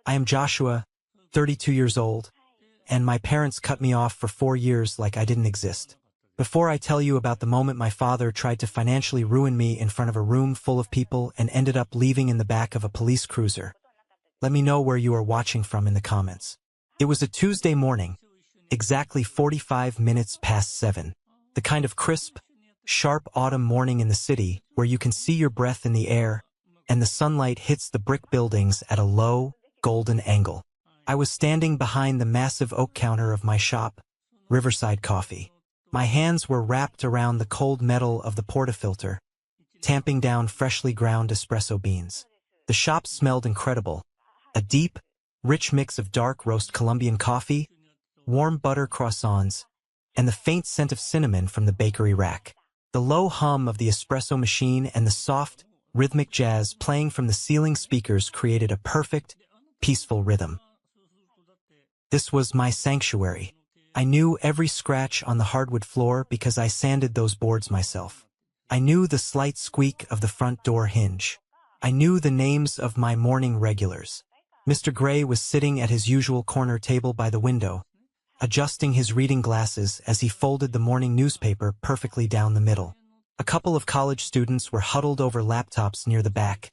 I am Joshua, 32 years old, and my parents cut me off for 4 years like I didn't exist. Before I tell you about the moment my father tried to financially ruin me in front of a room full of people and ended up leaving in the back of a police cruiser, let me know where you are watching from in the comments. It was a Tuesday morning, exactly 45 minutes past 7. The kind of crisp, sharp autumn morning in the city where you can see your breath in the air and the sunlight hits the brick buildings at a low, golden angle. I was standing behind the massive oak counter of my shop, Riverside Coffee. My hands were wrapped around the cold metal of the portafilter, tamping down freshly ground espresso beans. The shop smelled incredible. A deep, rich mix of dark roast Colombian coffee, warm butter croissants, and the faint scent of cinnamon from the bakery rack. The low hum of the espresso machine and the soft, rhythmic jazz playing from the ceiling speakers created a perfect, peaceful rhythm. This was my sanctuary. I knew every scratch on the hardwood floor because I sanded those boards myself. I knew the slight squeak of the front door hinge. I knew the names of my morning regulars. Mr. Gray was sitting at his usual corner table by the window, adjusting his reading glasses as he folded the morning newspaper perfectly down the middle. A couple of college students were huddled over laptops near the back,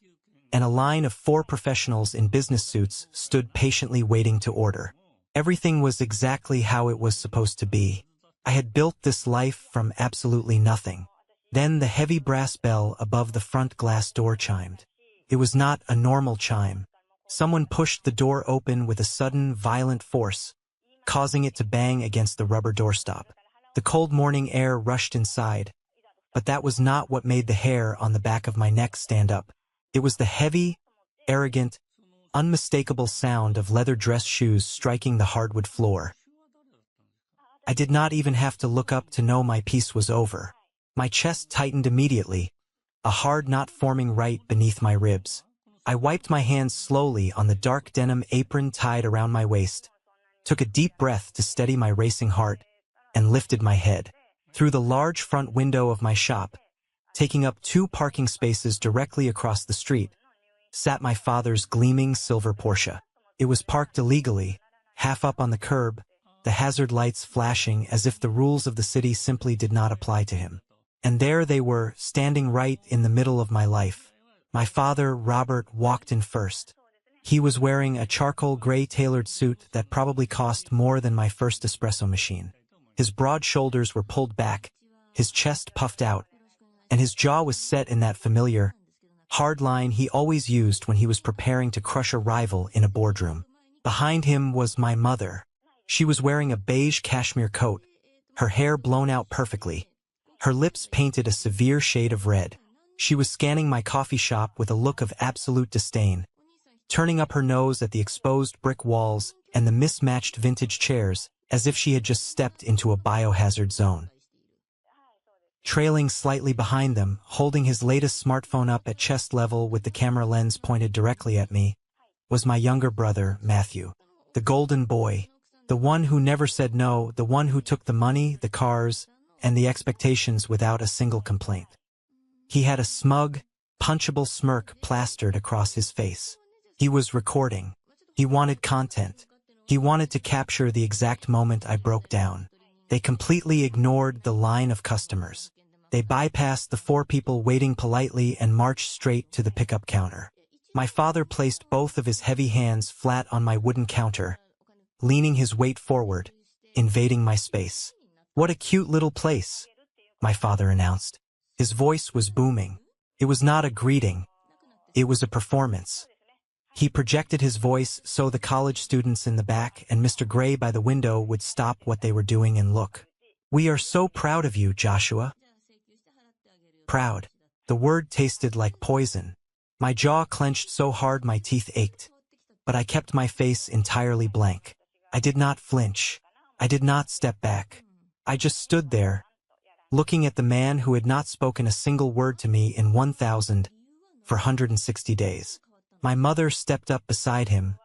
and a line of 4 professionals in business suits stood patiently waiting to order. Everything was exactly how it was supposed to be. I had built this life from absolutely nothing. Then the heavy brass bell above the front glass door chimed. It was not a normal chime. Someone pushed the door open with a sudden, violent force, causing it to bang against the rubber doorstop. The cold morning air rushed inside, but that was not what made the hair on the back of my neck stand up. It was the heavy, arrogant, unmistakable sound of leather dress shoes striking the hardwood floor. I did not even have to look up to know my piece was over. My chest tightened immediately, a hard knot forming right beneath my ribs. I wiped my hands slowly on the dark denim apron tied around my waist, took a deep breath to steady my racing heart, and lifted my head. Through the large front window of my shop, taking up 2 parking spaces directly across the street, sat my father's gleaming silver Porsche. It was parked illegally, half up on the curb, the hazard lights flashing as if the rules of the city simply did not apply to him. And there they were, standing right in the middle of my life. My father, Robert, walked in first. He was wearing a charcoal gray tailored suit that probably cost more than my first espresso machine. His broad shoulders were pulled back, his chest puffed out, and his jaw was set in that familiar, hard line he always used when he was preparing to crush a rival in a boardroom. Behind him was my mother. She was wearing a beige cashmere coat, her hair blown out perfectly, her lips painted a severe shade of red. She was scanning my coffee shop with a look of absolute disdain, turning up her nose at the exposed brick walls and the mismatched vintage chairs as if she had just stepped into a biohazard zone. Trailing slightly behind them, holding his latest smartphone up at chest level with the camera lens pointed directly at me, was my younger brother, Matthew. The golden boy. The one who never said no, the one who took the money, the cars, and the expectations without a single complaint. He had a smug, punchable smirk plastered across his face. He was recording. He wanted content. He wanted to capture the exact moment I broke down. They completely ignored the line of customers. They bypassed the 4 people waiting politely and marched straight to the pickup counter. My father placed both of his heavy hands flat on my wooden counter, leaning his weight forward, invading my space. "What a cute little place," my father announced. His voice was booming. It was not a greeting. It was a performance. He projected his voice so the college students in the back and Mr. Gray by the window would stop what they were doing and look. "We are so proud of you, Joshua." Proud. The word tasted like poison. My jaw clenched so hard my teeth ached. But I kept my face entirely blank. I did not flinch. I did not step back. I just stood there, looking at the man who had not spoken a single word to me in 1,460 days. My mother stepped up beside him,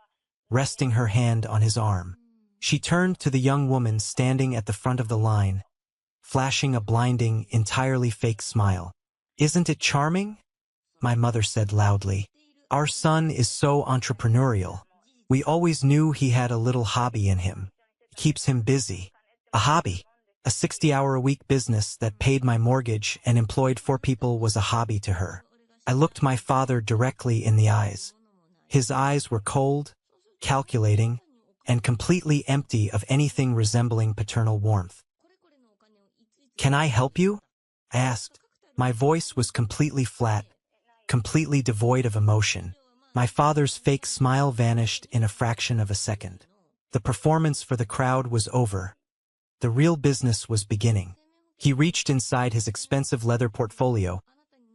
resting her hand on his arm. She turned to the young woman standing at the front of the line, flashing a blinding, entirely fake smile. "Isn't it charming?" my mother said loudly. "Our son is so entrepreneurial. We always knew he had a little hobby in him. It keeps him busy. A hobby. A 60-hour-a-week business that paid my mortgage and employed 4 people was a hobby to her. I looked my father directly in the eyes. His eyes were cold, calculating, and completely empty of anything resembling paternal warmth. "Can I help you?" I asked. My voice was completely flat, completely devoid of emotion. My father's fake smile vanished in a fraction of a second. The performance for the crowd was over. The real business was beginning. He reached inside his expensive leather portfolio,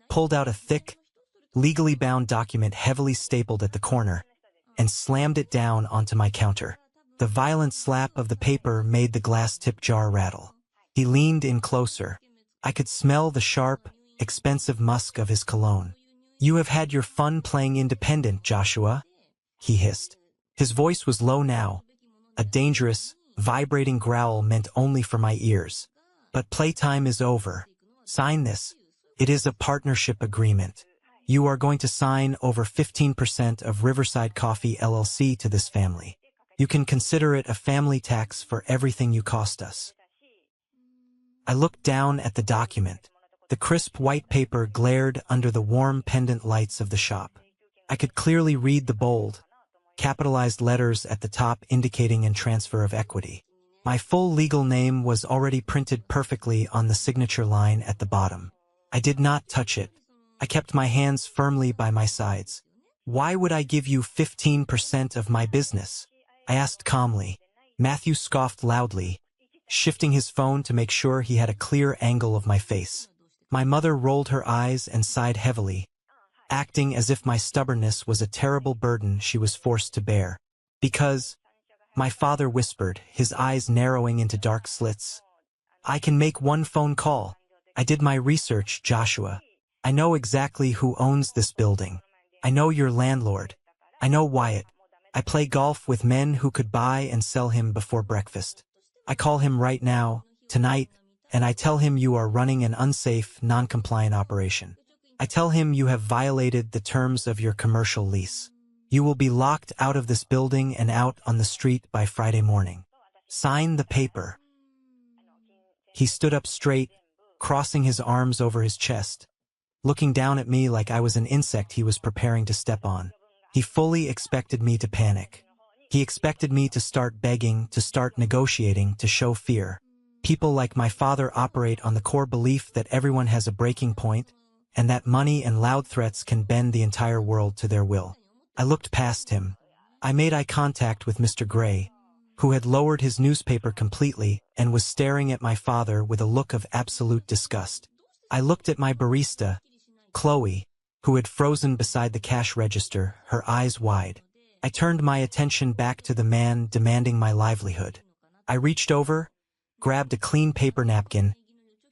pulled out a thick, legally bound document heavily stapled at the corner, and slammed it down onto my counter. The violent slap of the paper made the glass tip jar rattle. He leaned in closer. I could smell the sharp, expensive musk of his cologne. "You have had your fun playing independent, Joshua," he hissed. His voice was low now, a dangerous, vibrating growl meant only for my ears. "But playtime is over. Sign this. It is a partnership agreement. You are going to sign over 15% of Riverside Coffee LLC to this family. You can consider it a family tax for everything you cost us." I looked down at the document. The crisp white paper glared under the warm pendant lights of the shop. I could clearly read the bold, capitalized letters at the top indicating a transfer of equity. My full legal name was already printed perfectly on the signature line at the bottom. I did not touch it. I kept my hands firmly by my sides. "Why would I give you 15% of my business?" I asked calmly. Matthew scoffed loudly, shifting his phone to make sure he had a clear angle of my face. My mother rolled her eyes and sighed heavily, acting as if my stubbornness was a terrible burden she was forced to bear. "Because," my father whispered, his eyes narrowing into dark slits, "I can make one phone call. I did my research, Joshua. I know exactly who owns this building. I know your landlord. I know Wyatt. I play golf with men who could buy and sell him before breakfast. I call him right now, tonight, and I tell him you are running an unsafe, non-compliant operation. I tell him you have violated the terms of your commercial lease. You will be locked out of this building and out on the street by Friday morning. Sign the paper." He stood up straight, crossing his arms over his chest, looking down at me like I was an insect he was preparing to step on. He fully expected me to panic. He expected me to start begging, to start negotiating, to show fear. People like my father operate on the core belief that everyone has a breaking point, and that money and loud threats can bend the entire world to their will. I looked past him. I made eye contact with Mr. Gray, who had lowered his newspaper completely and was staring at my father with a look of absolute disgust. I looked at my barista, Chloe, who had frozen beside the cash register, her eyes wide. I turned my attention back to the man demanding my livelihood. I reached over, grabbed a clean paper napkin,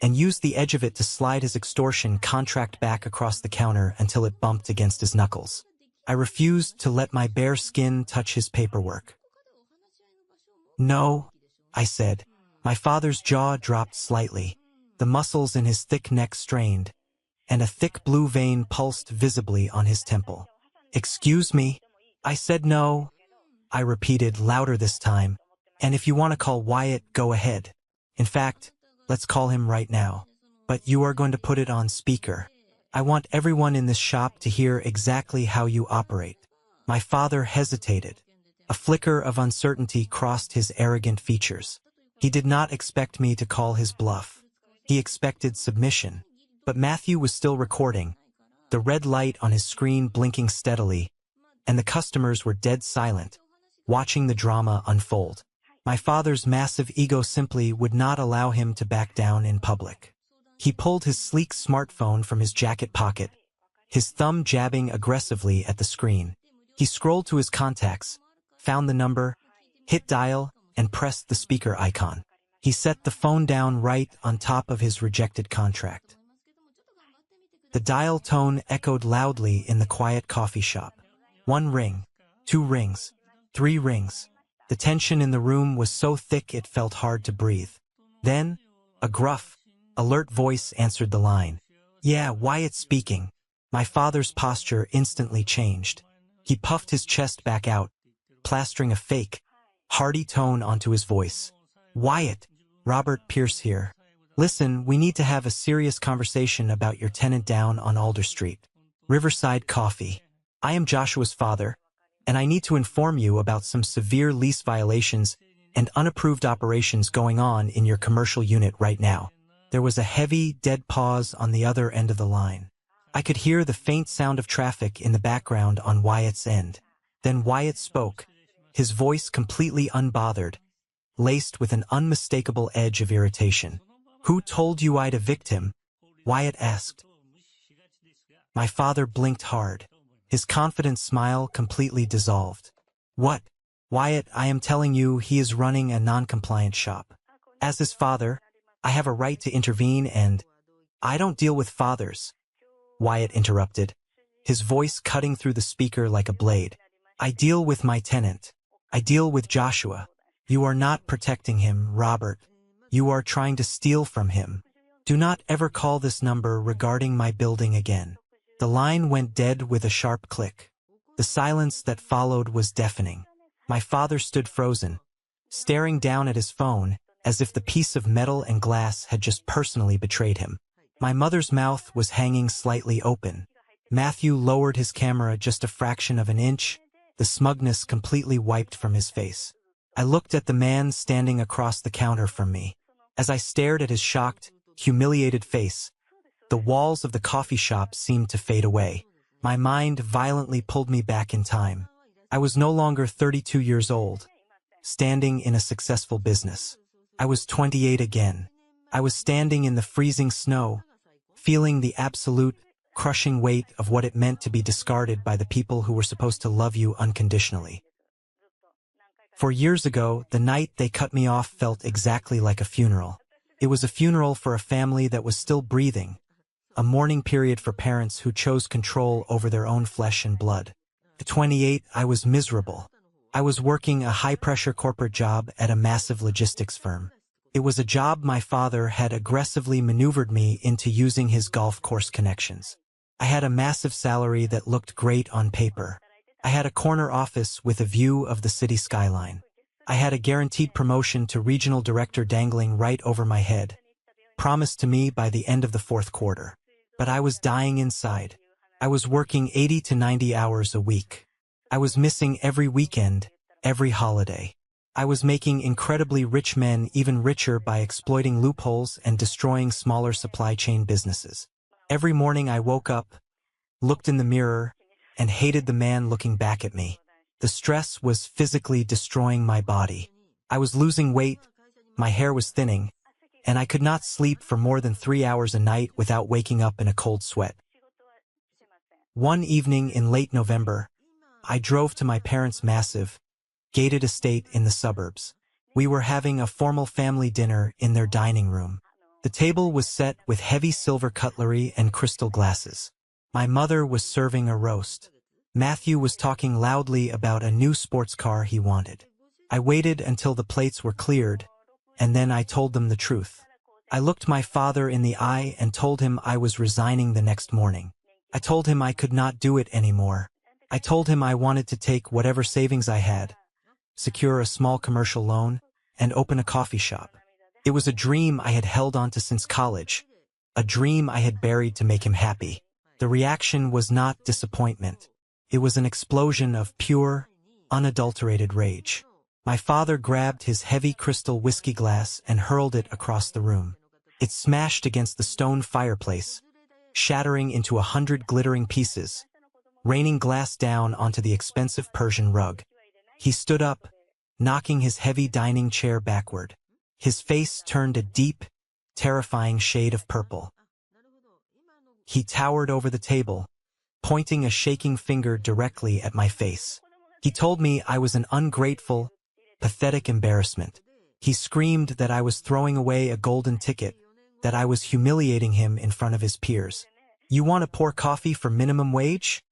and used the edge of it to slide his extortion contract back across the counter until it bumped against his knuckles. I refused to let my bare skin touch his paperwork. "No," I said. My father's jaw dropped slightly. The muscles in his thick neck strained, and a thick blue vein pulsed visibly on his temple. "Excuse me?" I said. "No," I repeated, louder this time. "And if you want to call Wyatt, go ahead. In fact, let's call him right now. But you are going to put it on speaker. I want everyone in this shop to hear exactly how you operate." My father hesitated. A flicker of uncertainty crossed his arrogant features. He did not expect me to call his bluff. He expected submission. But Matthew was still recording, the red light on his screen blinking steadily, and the customers were dead silent, watching the drama unfold. My father's massive ego simply would not allow him to back down in public. He pulled his sleek smartphone from his jacket pocket, his thumb jabbing aggressively at the screen. He scrolled to his contacts, found the number, hit dial, and pressed the speaker icon. He set the phone down right on top of his rejected contract. The dial tone echoed loudly in the quiet coffee shop. 1 ring, 2 rings, 3 rings. The tension in the room was so thick it felt hard to breathe. Then, a gruff, alert voice answered the line. "Yeah, Wyatt speaking." My father's posture instantly changed. He puffed his chest back out, plastering a fake, hearty tone onto his voice. "Wyatt, Robert Pierce here. Listen, we need to have a serious conversation about your tenant down on Alder Street. Riverside Coffee. I am Joshua's father, and I need to inform you about some severe lease violations and unapproved operations going on in your commercial unit right now." There was a heavy, dead pause on the other end of the line. I could hear the faint sound of traffic in the background on Wyatt's end. Then Wyatt spoke, his voice completely unbothered, laced with an unmistakable edge of irritation. "Who told you I'd evict him?" Wyatt asked. My father blinked hard. His confident smile completely dissolved. "What? Wyatt, I am telling you he is running a non-compliant shop. As his father, I have a right to intervene and—" "I don't deal with fathers," Wyatt interrupted, his voice cutting through the speaker like a blade. "I deal with my tenant. I deal with Joshua. You are not protecting him, Robert. You are trying to steal from him. Do not ever call this number regarding my building again." The line went dead with a sharp click. The silence that followed was deafening. My father stood frozen, staring down at his phone as if the piece of metal and glass had just personally betrayed him. My mother's mouth was hanging slightly open. Matthew lowered his camera just a fraction of an inch, the smugness completely wiped from his face. I looked at the man standing across the counter from me. As I stared at his shocked, humiliated face, the walls of the coffee shop seemed to fade away. My mind violently pulled me back in time. I was no longer 32 years old, standing in a successful business. I was 28 again. I was standing in the freezing snow, feeling the absolute, crushing weight of what it meant to be discarded by the people who were supposed to love you unconditionally. 4 years ago, the night they cut me off felt exactly like a funeral. It was a funeral for a family that was still breathing, a mourning period for parents who chose control over their own flesh and blood. At 28, I was miserable. I was working a high-pressure corporate job at a massive logistics firm. It was a job my father had aggressively maneuvered me into using his golf course connections. I had a massive salary that looked great on paper. I had a corner office with a view of the city skyline. I had a guaranteed promotion to regional director dangling right over my head, promised to me by the end of the fourth quarter. But I was dying inside. I was working 80 to 90 hours a week. I was missing every weekend, every holiday. I was making incredibly rich men even richer by exploiting loopholes and destroying smaller supply chain businesses. Every morning I woke up, looked in the mirror, and hated the man looking back at me. The stress was physically destroying my body. I was losing weight, my hair was thinning, and I could not sleep for more than 3 hours a night without waking up in a cold sweat. One evening in late November, I drove to my parents' massive, gated estate in the suburbs. We were having a formal family dinner in their dining room. The table was set with heavy silver cutlery and crystal glasses. My mother was serving a roast. Matthew was talking loudly about a new sports car he wanted. I waited until the plates were cleared, and then I told them the truth. I looked my father in the eye and told him I was resigning the next morning. I told him I could not do it anymore. I told him I wanted to take whatever savings I had, secure a small commercial loan, and open a coffee shop. It was a dream I had held onto since college, a dream I had buried to make him happy. The reaction was not disappointment. It was an explosion of pure, unadulterated rage. My father grabbed his heavy crystal whiskey glass and hurled it across the room. It smashed against the stone fireplace, shattering into 100 glittering pieces, raining glass down onto the expensive Persian rug. He stood up, knocking his heavy dining chair backward. His face turned a deep, terrifying shade of purple. He towered over the table, pointing a shaking finger directly at my face. He told me I was an ungrateful, pathetic embarrassment. He screamed that I was throwing away a golden ticket, that I was humiliating him in front of his peers. "You want to pour coffee for minimum wage?"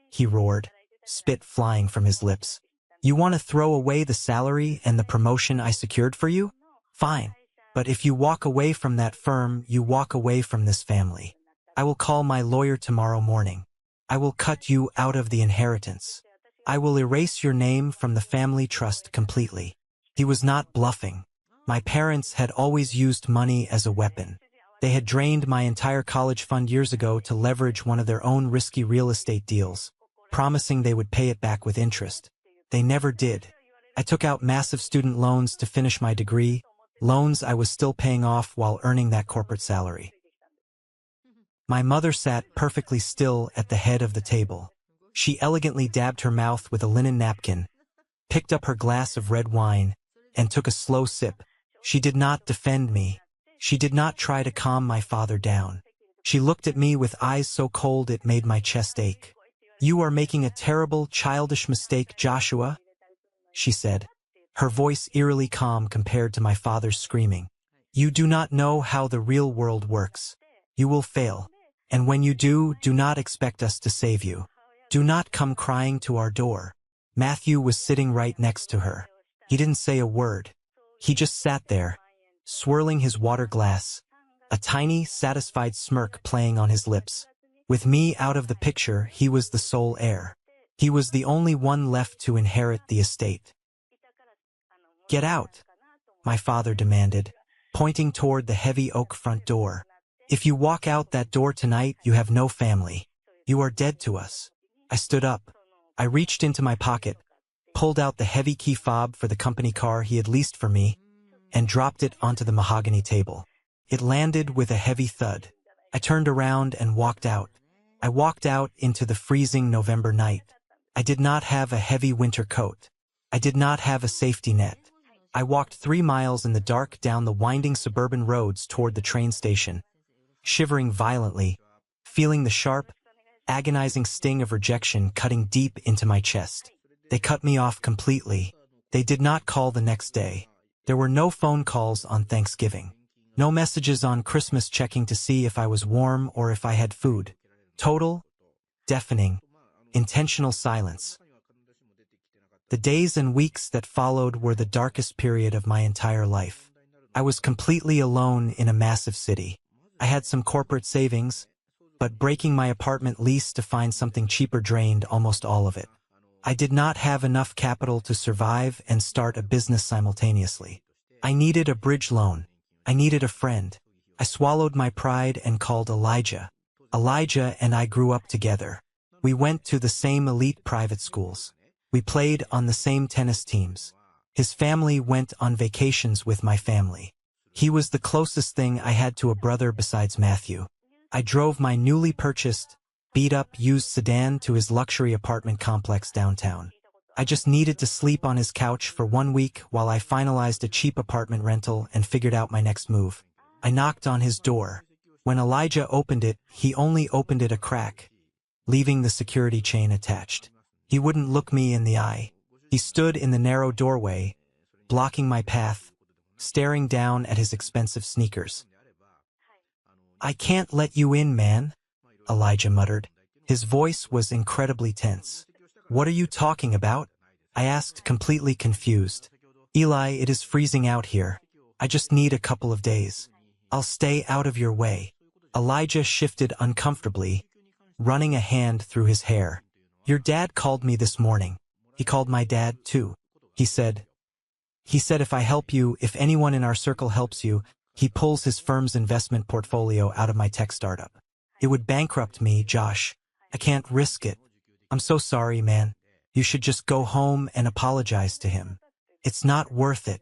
he roared, spit flying from his lips. "You want to throw away the salary and the promotion I secured for you? Fine. But if you walk away from that firm, you walk away from this family. I will call my lawyer tomorrow morning. I will cut you out of the inheritance." I will erase your name from the family trust completely. He was not bluffing. My parents had always used money as a weapon. They had drained my entire college fund years ago to leverage one of their own risky real estate deals, promising they would pay it back with interest. They never did. I took out massive student loans to finish my degree, loans I was still paying off while earning that corporate salary. My mother sat perfectly still at the head of the table. She elegantly dabbed her mouth with a linen napkin, picked up her glass of red wine, and took a slow sip. She did not defend me. She did not try to calm my father down. She looked at me with eyes so cold it made my chest ache. "You are making a terrible, childish mistake, Joshua," she said, her voice eerily calm compared to my father's screaming. "You do not know how the real world works. You will fail. And when you do not expect us to save you. Do not come crying to our door." Matthew was sitting right next to her. He didn't say a word. He just sat there, swirling his water glass, a tiny, satisfied smirk playing on his lips. With me out of the picture, he was the sole heir. He was the only one left to inherit the estate. "Get out," my father demanded, pointing toward the heavy oak front door. "If you walk out that door tonight, you have no family. You are dead to us." I stood up. I reached into my pocket, pulled out the heavy key fob for the company car he had leased for me, and dropped it onto the mahogany table. It landed with a heavy thud. I turned around and walked out. I walked out into the freezing November night. I did not have a heavy winter coat. I did not have a safety net. I walked 3 miles in the dark down the winding suburban roads toward the train station, shivering violently, feeling the sharp, agonizing sting of rejection cutting deep into my chest. They cut me off completely. They did not call the next day. There were no phone calls on Thanksgiving. No messages on Christmas checking to see if I was warm or if I had food. Total, deafening, intentional silence. The days and weeks that followed were the darkest period of my entire life. I was completely alone in a massive city. I had some corporate savings, but breaking my apartment lease to find something cheaper drained almost all of it. I did not have enough capital to survive and start a business simultaneously. I needed a bridge loan. I needed a friend. I swallowed my pride and called Elijah. Elijah and I grew up together. We went to the same elite private schools. We played on the same tennis teams. His family went on vacations with my family. He was the closest thing I had to a brother besides Matthew. I drove my newly purchased, beat-up used sedan to his luxury apartment complex downtown. I just needed to sleep on his couch for 1 week while I finalized a cheap apartment rental and figured out my next move. I knocked on his door. When Elijah opened it, he only opened it a crack, leaving the security chain attached. He wouldn't look me in the eye. He stood in the narrow doorway, blocking my path, staring down at his expensive sneakers. "I can't let you in, man," Elijah muttered. His voice was incredibly tense. "What are you talking about?" I asked, completely confused. "Eli, it is freezing out here. I just need a couple of days. I'll stay out of your way." Elijah shifted uncomfortably, running a hand through his hair. "Your dad called me this morning. He called my dad, too. He said if I help you, if anyone in our circle helps you, he pulls his firm's investment portfolio out of my tech startup. It would bankrupt me, Josh. I can't risk it. I'm so sorry, man. You should just go home and apologize to him. It's not worth it."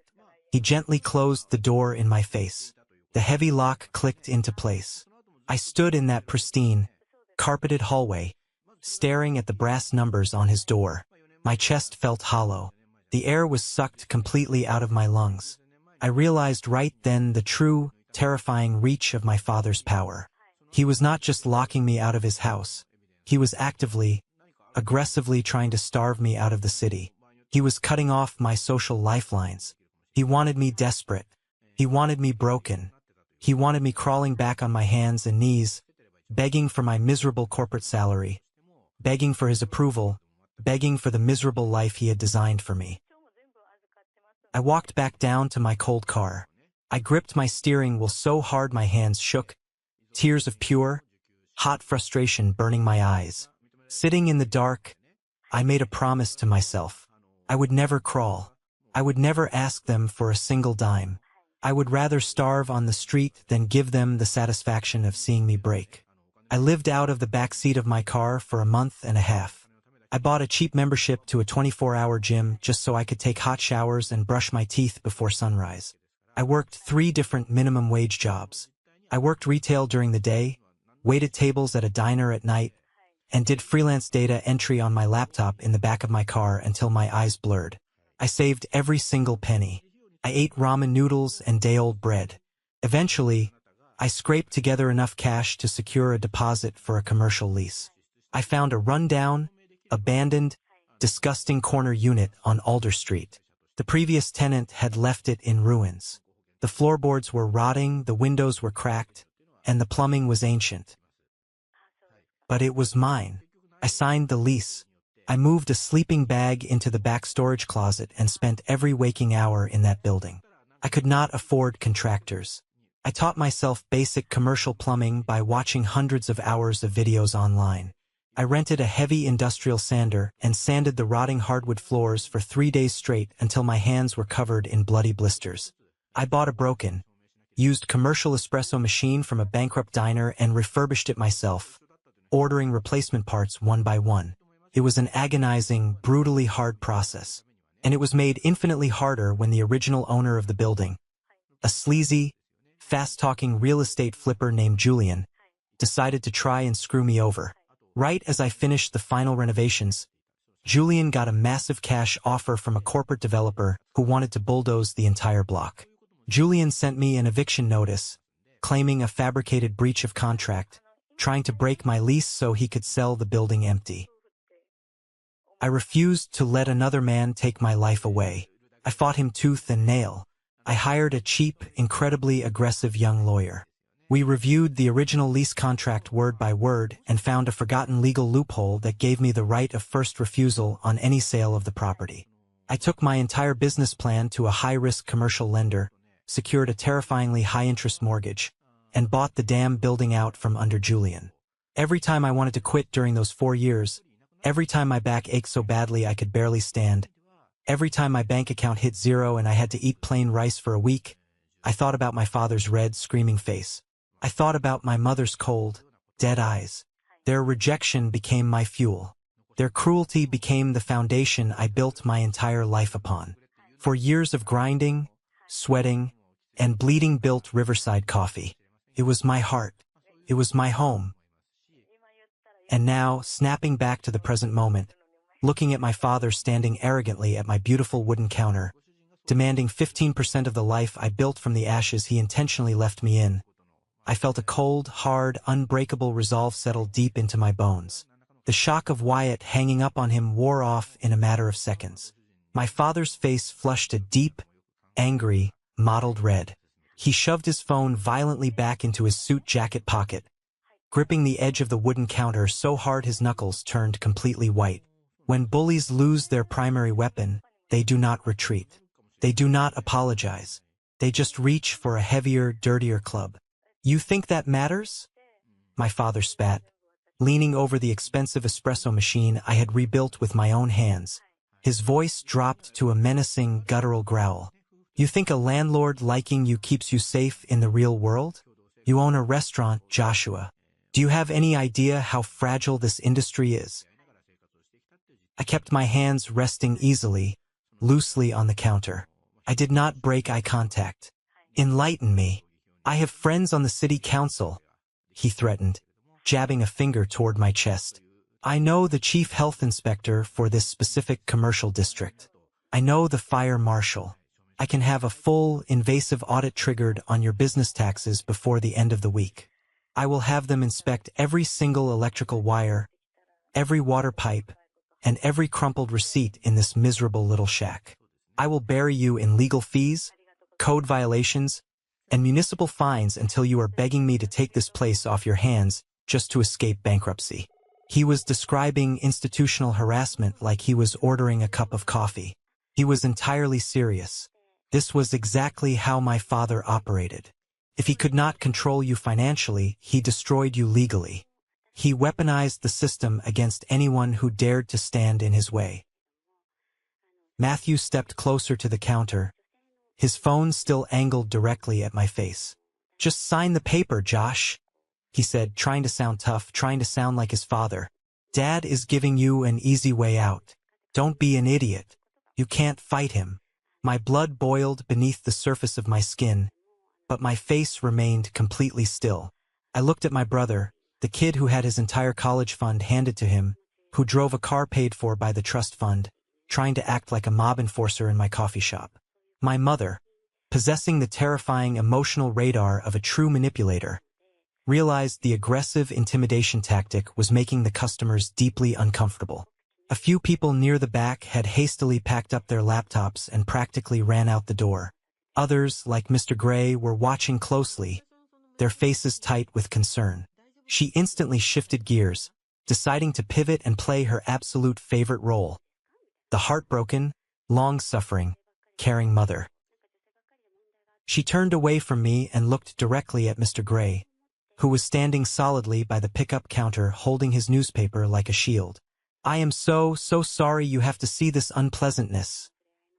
He gently closed the door in my face. The heavy lock clicked into place. I stood in that pristine, carpeted hallway, staring at the brass numbers on his door. My chest felt hollow. The air was sucked completely out of my lungs. I realized right then the true, terrifying reach of my father's power. He was not just locking me out of his house. He was actively, aggressively trying to starve me out of the city. He was cutting off my social lifelines. He wanted me desperate. He wanted me broken. He wanted me crawling back on my hands and knees, begging for my miserable corporate salary, begging for his approval, begging for the miserable life he had designed for me. I walked back down to my cold car. I gripped my steering wheel so hard my hands shook, tears of pure, hot frustration burning my eyes. Sitting in the dark, I made a promise to myself. I would never crawl. I would never ask them for a single dime. I would rather starve on the street than give them the satisfaction of seeing me break. I lived out of the back seat of my car for a month and a half. I bought a cheap membership to a 24-hour gym just so I could take hot showers and brush my teeth before sunrise. I worked 3 different minimum wage jobs. I worked retail during the day, waited tables at a diner at night, and did freelance data entry on my laptop in the back of my car until my eyes blurred. I saved every single penny. I ate ramen noodles and day-old bread. Eventually, I scraped together enough cash to secure a deposit for a commercial lease. I found a rundown, abandoned, disgusting corner unit on Alder Street. The previous tenant had left it in ruins. The floorboards were rotting, the windows were cracked, and the plumbing was ancient. But it was mine. I signed the lease. I moved a sleeping bag into the back storage closet and spent every waking hour in that building. I could not afford contractors. I taught myself basic commercial plumbing by watching hundreds of hours of videos online. I rented a heavy industrial sander and sanded the rotting hardwood floors for 3 days straight until my hands were covered in bloody blisters. I bought a broken, used commercial espresso machine from a bankrupt diner and refurbished it myself, ordering replacement parts one by one. It was an agonizing, brutally hard process, and it was made infinitely harder when the original owner of the building, a sleazy, fast-talking real estate flipper named Julian, decided to try and screw me over. Right as I finished the final renovations, Julian got a massive cash offer from a corporate developer who wanted to bulldoze the entire block. Julian sent me an eviction notice, claiming a fabricated breach of contract, trying to break my lease so he could sell the building empty. I refused to let another man take my life away. I fought him tooth and nail. I hired a cheap, incredibly aggressive young lawyer. We reviewed the original lease contract word by word and found a forgotten legal loophole that gave me the right of first refusal on any sale of the property. I took my entire business plan to a high-risk commercial lender, secured a terrifyingly high-interest mortgage, and bought the damn building out from under Julian. Every time I wanted to quit during those 4 years, every time my back ached so badly I could barely stand, every time my bank account hit zero and I had to eat plain rice for a week, I thought about my father's red, screaming face. I thought about my mother's cold, dead eyes. Their rejection became my fuel. Their cruelty became the foundation I built my entire life upon. For years of grinding, sweating, and bleeding built Riverside Coffee. It was my heart. It was my home. And now, snapping back to the present moment, looking at my father standing arrogantly at my beautiful wooden counter, demanding 15% of the life I built from the ashes he intentionally left me in, I felt a cold, hard, unbreakable resolve settle deep into my bones. The shock of Wyatt hanging up on him wore off in a matter of seconds. My father's face flushed a deep, angry, mottled red. He shoved his phone violently back into his suit jacket pocket, gripping the edge of the wooden counter so hard his knuckles turned completely white. When bullies lose their primary weapon, they do not retreat. They do not apologize. They just reach for a heavier, dirtier club. You think that matters? My father spat, leaning over the expensive espresso machine I had rebuilt with my own hands. His voice dropped to a menacing, guttural growl. You think a landlord liking you keeps you safe in the real world? You own a restaurant, Joshua. Do you have any idea how fragile this industry is? I kept my hands resting easily, loosely on the counter. I did not break eye contact. Enlighten me. I have friends on the city council, he threatened, jabbing a finger toward my chest. I know the chief health inspector for this specific commercial district. I know the fire marshal. I can have a full, invasive audit triggered on your business taxes before the end of the week. I will have them inspect every single electrical wire, every water pipe, and every crumpled receipt in this miserable little shack. I will bury you in legal fees, code violations, and municipal fines until you are begging me to take this place off your hands just to escape bankruptcy. He was describing institutional harassment like he was ordering a cup of coffee. He was entirely serious. This was exactly how my father operated. If he could not control you financially, he destroyed you legally. He weaponized the system against anyone who dared to stand in his way. Matthew stepped closer to the counter, his phone still angled directly at my face. "Just sign the paper, Josh," he said, trying to sound tough, trying to sound like his father. "Dad is giving you an easy way out. Don't be an idiot. You can't fight him." My blood boiled beneath the surface of my skin, but my face remained completely still. I looked at my brother, the kid who had his entire college fund handed to him, who drove a car paid for by the trust fund, trying to act like a mob enforcer in my coffee shop. My mother, possessing the terrifying emotional radar of a true manipulator, realized the aggressive intimidation tactic was making the customers deeply uncomfortable. A few people near the back had hastily packed up their laptops and practically ran out the door. Others, like Mr. Gray, were watching closely, their faces tight with concern. She instantly shifted gears, deciding to pivot and play her absolute favorite role: the heartbroken, long-suffering, caring mother. She turned away from me and looked directly at Mr. Gray, who was standing solidly by the pickup counter holding his newspaper like a shield. "I am so sorry you have to see this unpleasantness,"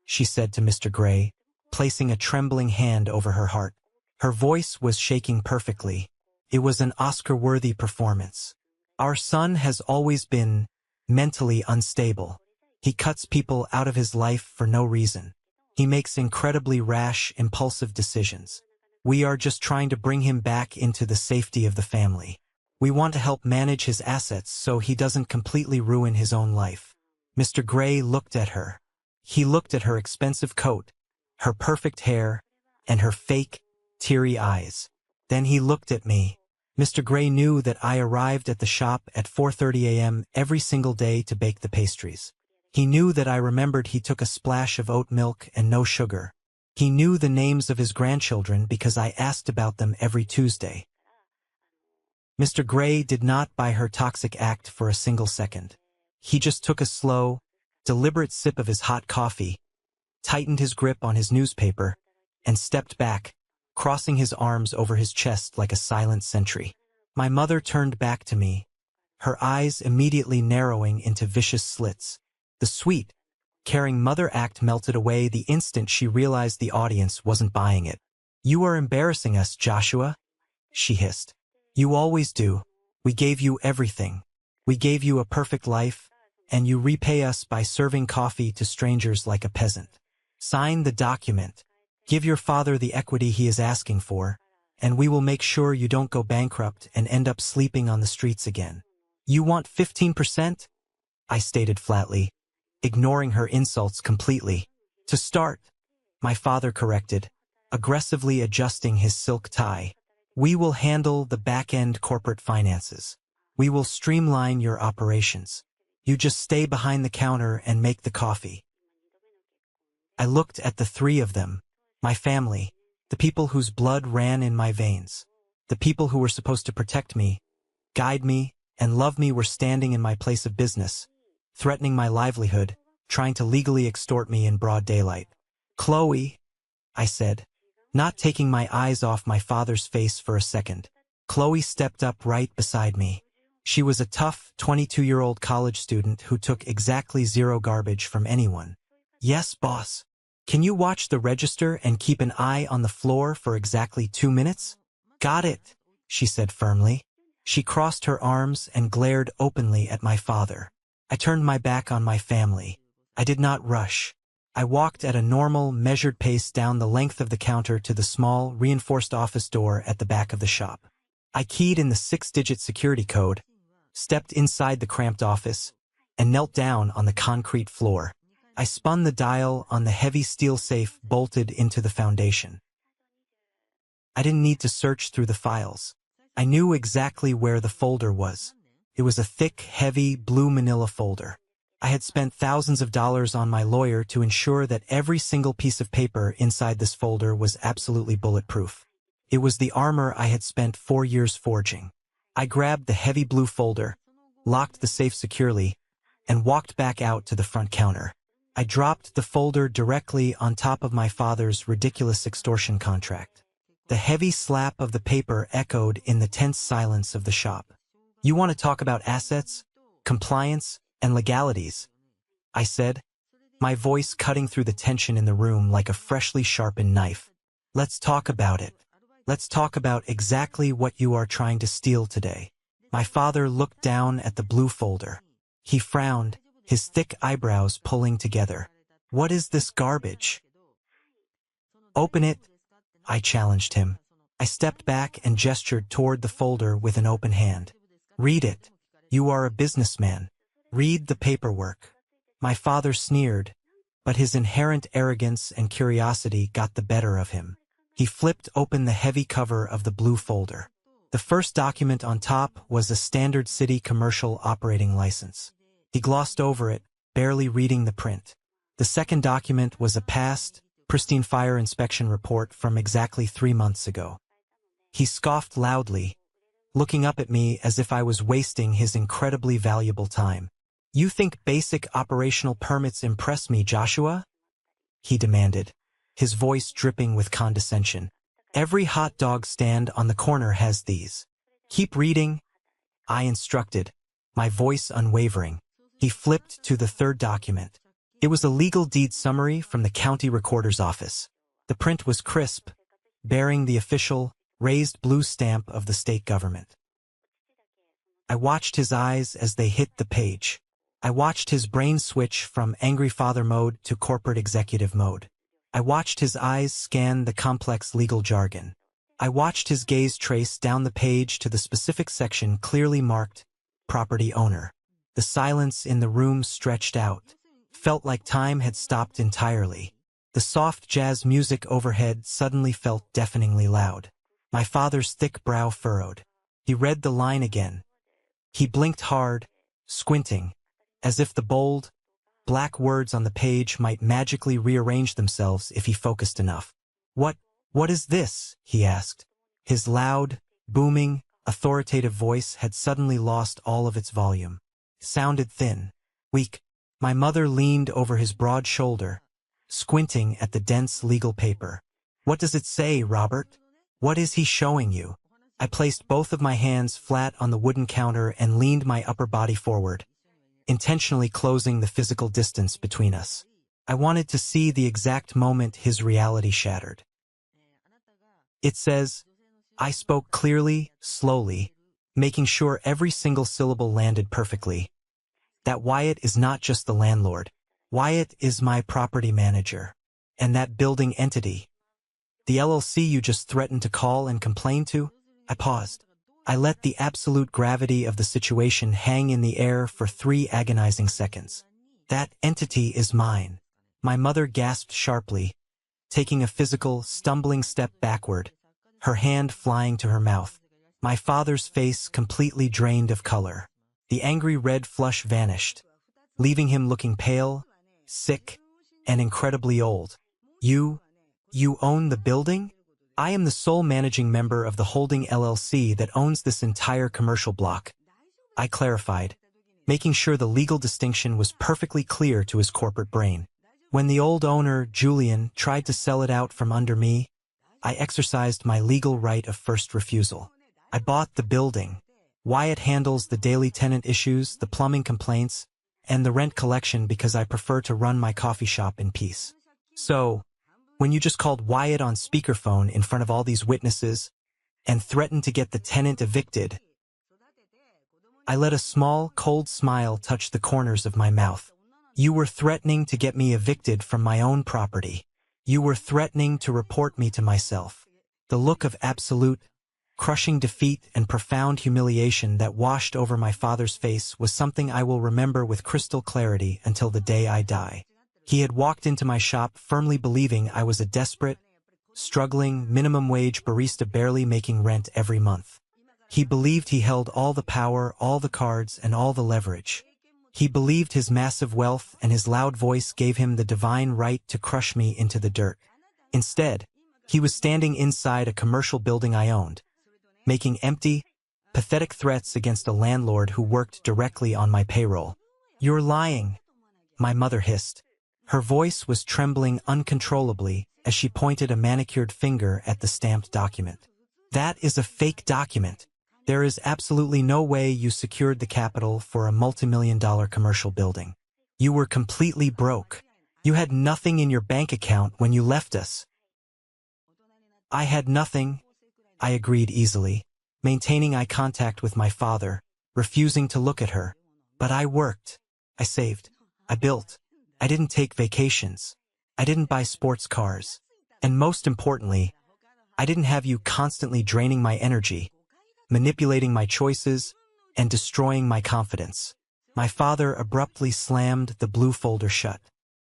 she said to Mr. Gray, placing a trembling hand over her heart. Her voice was shaking perfectly. It was an Oscar-worthy performance. "Our son has always been mentally unstable. He cuts people out of his life for no reason. He makes incredibly rash, impulsive decisions. We are just trying to bring him back into the safety of the family. We want to help manage his assets so he doesn't completely ruin his own life." Mr. Gray looked at her. He looked at her expensive coat, her perfect hair, and her fake, teary eyes. Then he looked at me. Mr. Gray knew that I arrived at the shop at 4:30 a.m. every single day to bake the pastries. He knew that I remembered he took a splash of oat milk and no sugar. He knew the names of his grandchildren because I asked about them every Tuesday. Mr. Gray did not buy her toxic act for a single second. He just took a slow, deliberate sip of his hot coffee, tightened his grip on his newspaper, and stepped back, crossing his arms over his chest like a silent sentry. My mother turned back to me, her eyes immediately narrowing into vicious slits. The sweet, caring mother act melted away the instant she realized the audience wasn't buying it. "You are embarrassing us, Joshua," she hissed. "You always do. We gave you everything. We gave you a perfect life, and you repay us by serving coffee to strangers like a peasant. Sign the document. Give your father the equity he is asking for, and we will make sure you don't go bankrupt and end up sleeping on the streets again." "You want 15%? I stated flatly, ignoring her insults completely. "To start," my father corrected, aggressively adjusting his silk tie. "We will handle the back-end corporate finances. We will streamline your operations. You just stay behind the counter and make the coffee." I looked at the three of them, my family, the people whose blood ran in my veins, the people who were supposed to protect me, guide me, and love me were standing in my place of business, threatening my livelihood, trying to legally extort me in broad daylight. "Chloe," I said, not taking my eyes off my father's face for a second. Chloe stepped up right beside me. She was a tough, 22-year-old college student who took exactly zero garbage from anyone. "Yes, boss. Can you watch the register and keep an eye on the floor for exactly 2 minutes?" "Got it," she said firmly. She crossed her arms and glared openly at my father. I turned my back on my family. I did not rush. I walked at a normal, measured pace down the length of the counter to the small, reinforced office door at the back of the shop. I keyed in the 6-digit security code, stepped inside the cramped office, and knelt down on the concrete floor. I spun the dial on the heavy steel safe bolted into the foundation. I didn't need to search through the files. I knew exactly where the folder was. It was a thick, heavy, blue manila folder. I had spent thousands of dollars on my lawyer to ensure that every single piece of paper inside this folder was absolutely bulletproof. It was the armor I had spent 4 years forging. I grabbed the heavy blue folder, locked the safe securely, and walked back out to the front counter. I dropped the folder directly on top of my father's ridiculous extortion contract. The heavy slap of the paper echoed in the tense silence of the shop. You want to talk about assets, compliance, and legalities, I said, my voice cutting through the tension in the room like a freshly sharpened knife. Let's talk about it. Let's talk about exactly what you are trying to steal today. My father looked down at the blue folder. He frowned, his thick eyebrows pulling together. What is this garbage? Open it, I challenged him. I stepped back and gestured toward the folder with an open hand. Read it. You are a businessman. Read the paperwork. My father sneered, but his inherent arrogance and curiosity got the better of him. He flipped open the heavy cover of the blue folder. The first document on top was a standard city commercial operating license. He glossed over it, barely reading the print. The second document was a past, pristine fire inspection report from exactly 3 months ago. He scoffed loudly, looking up at me as if I was wasting his incredibly valuable time. You think basic operational permits impress me, Joshua? He demanded, his voice dripping with condescension. Every hot dog stand on the corner has these. Keep reading, I instructed, my voice unwavering. He flipped to the third document. It was a legal deed summary from the county recorder's office. The print was crisp, bearing the official, raised blue stamp of the state government. I watched his eyes as they hit the page. I watched his brain switch from angry father mode to corporate executive mode. I watched his eyes scan the complex legal jargon. I watched his gaze trace down the page to the specific section clearly marked, property owner. The silence in the room stretched out. Felt like time had stopped entirely. The soft jazz music overhead suddenly felt deafeningly loud. My father's thick brow furrowed. He read the line again. He blinked hard, squinting, as if the bold, black words on the page might magically rearrange themselves if he focused enough. What is this? He asked. His loud, booming, authoritative voice had suddenly lost all of its volume. It sounded thin, weak. My mother leaned over his broad shoulder, squinting at the dense legal paper. What does it say, Robert? What is he showing you? I placed both of my hands flat on the wooden counter and leaned my upper body forward, intentionally closing the physical distance between us. I wanted to see the exact moment his reality shattered. It says, I spoke clearly, slowly, making sure every single syllable landed perfectly, that Wyatt is not just the landlord. Wyatt is my property manager. And that building entity, the LLC you just threatened to call and complain to? I paused. I let the absolute gravity of the situation hang in the air for 3 agonizing seconds. That entity is mine. My mother gasped sharply, taking a physical, stumbling step backward, her hand flying to her mouth. My father's face completely drained of color. The angry red flush vanished, leaving him looking pale, sick, and incredibly old. You own the building? I am the sole managing member of the holding LLC that owns this entire commercial block, I clarified, making sure the legal distinction was perfectly clear to his corporate brain. When the old owner, Julian, tried to sell it out from under me, I exercised my legal right of first refusal. I bought the building. Wyatt handles the daily tenant issues, the plumbing complaints, and the rent collection because I prefer to run my coffee shop in peace. So, when you just called Wyatt on speakerphone in front of all these witnesses and threatened to get the tenant evicted, I let a small, cold smile touch the corners of my mouth. You were threatening to get me evicted from my own property. You were threatening to report me to myself. The look of absolute, crushing defeat and profound humiliation that washed over my father's face was something I will remember with crystal clarity until the day I die. He had walked into my shop firmly believing I was a desperate, struggling, minimum-wage barista barely making rent every month. He believed he held all the power, all the cards, and all the leverage. He believed his massive wealth and his loud voice gave him the divine right to crush me into the dirt. Instead, he was standing inside a commercial building I owned, making empty, pathetic threats against a landlord who worked directly on my payroll. You're lying, my mother hissed. Her voice was trembling uncontrollably as she pointed a manicured finger at the stamped document. That is a fake document. There is absolutely no way you secured the capital for a multimillion-dollar commercial building. You were completely broke. You had nothing in your bank account when you left us. I had nothing, I agreed easily, maintaining eye contact with my father, refusing to look at her. But I worked. I saved. I built. I didn't take vacations. I didn't buy sports cars. And most importantly, I didn't have you constantly draining my energy, manipulating my choices, and destroying my confidence. My father abruptly slammed the blue folder shut.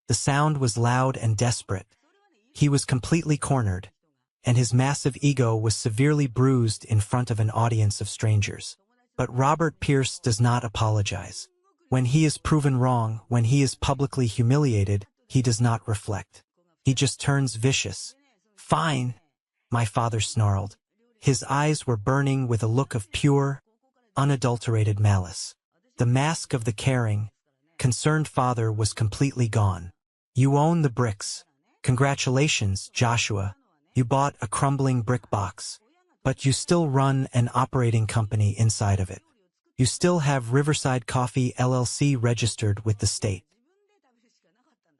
The sound was loud and desperate. He was completely cornered, and his massive ego was severely bruised in front of an audience of strangers. But Robert Pierce does not apologize. When he is proven wrong, when he is publicly humiliated, he does not reflect. He just turns vicious. Fine, my father snarled. His eyes were burning with a look of pure, unadulterated malice. The mask of the caring, concerned father was completely gone. You own the bricks. Congratulations, Joshua. You bought a crumbling brick box. But you still run an operating company inside of it. You still have Riverside Coffee LLC registered with the state.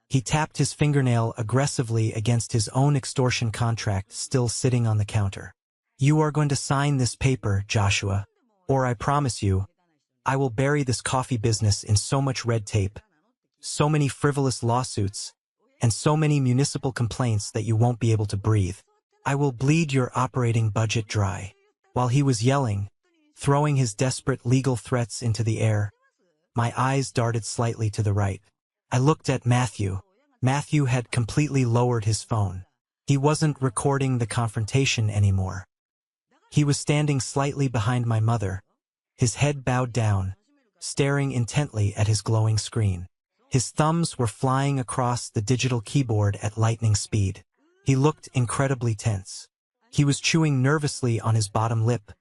He tapped his fingernail aggressively against his own extortion contract still sitting on the counter. You are going to sign this paper, Joshua, or I promise you, I will bury this coffee business in so much red tape, so many frivolous lawsuits, and so many municipal complaints that you won't be able to breathe. I will bleed your operating budget dry. While he was yelling, throwing his desperate legal threats into the air, my eyes darted slightly to the right. I looked at Matthew. Matthew had completely lowered his phone. He wasn't recording the confrontation anymore. He was standing slightly behind my mother, his head bowed down, staring intently at his glowing screen. His thumbs were flying across the digital keyboard at lightning speed. He looked incredibly tense. He was chewing nervously on his bottom lip,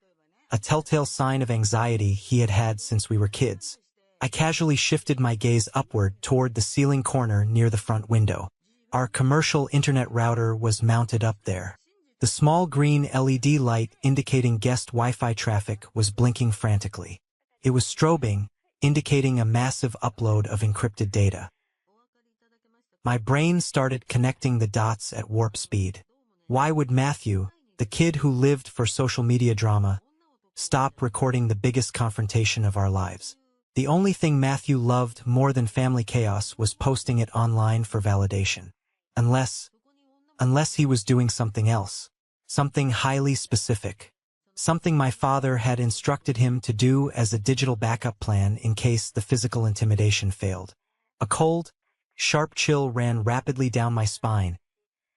a telltale sign of anxiety he had had since we were kids. I casually shifted my gaze upward toward the ceiling corner near the front window. Our commercial internet router was mounted up there. The small green LED light indicating guest Wi-Fi traffic was blinking frantically. It was strobing, indicating a massive upload of encrypted data. My brain started connecting the dots at warp speed. Why would Matthew, the kid who lived for social media drama, stop recording the biggest confrontation of our lives? The only thing Matthew loved more than family chaos was posting it online for validation. Unless he was doing something else. Something highly specific. Something my father had instructed him to do as a digital backup plan in case the physical intimidation failed. A cold, sharp chill ran rapidly down my spine,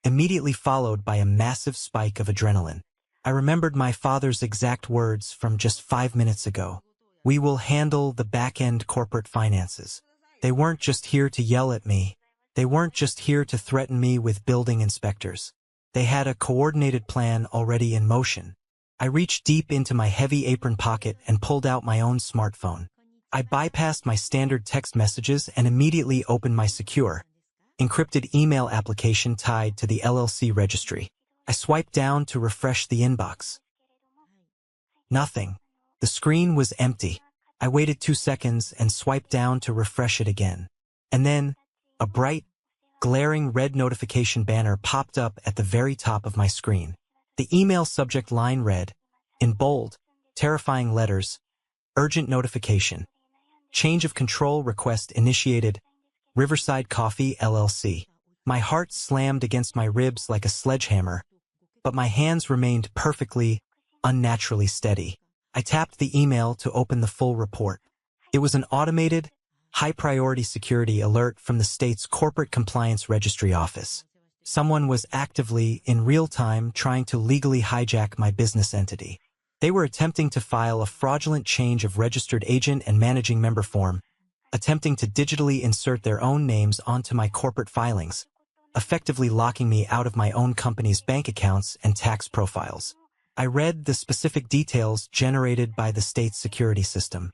immediately followed by a massive spike of adrenaline. I remembered my father's exact words from just 5 minutes ago. We will handle the back-end corporate finances. They weren't just here to yell at me. They weren't just here to threaten me with building inspectors. They had a coordinated plan already in motion. I reached deep into my heavy apron pocket and pulled out my own smartphone. I bypassed my standard text messages and immediately opened my secure, encrypted email application tied to the LLC registry. I swiped down to refresh the inbox. Nothing. The screen was empty. I waited 2 seconds and swiped down to refresh it again. And then, a bright, glaring red notification banner popped up at the very top of my screen. The email subject line read, in bold, terrifying letters, urgent notification. Change of control request initiated, Riverside Coffee LLC. My heart slammed against my ribs like a sledgehammer, but my hands remained perfectly, unnaturally steady. I tapped the email to open the full report. It was an automated, high-priority security alert from the state's Corporate Compliance Registry Office. Someone was actively, in real time, trying to legally hijack my business entity. They were attempting to file a fraudulent change of registered agent and managing member form, attempting to digitally insert their own names onto my corporate filings, effectively locking me out of my own company's bank accounts and tax profiles. I read the specific details generated by the state's security system.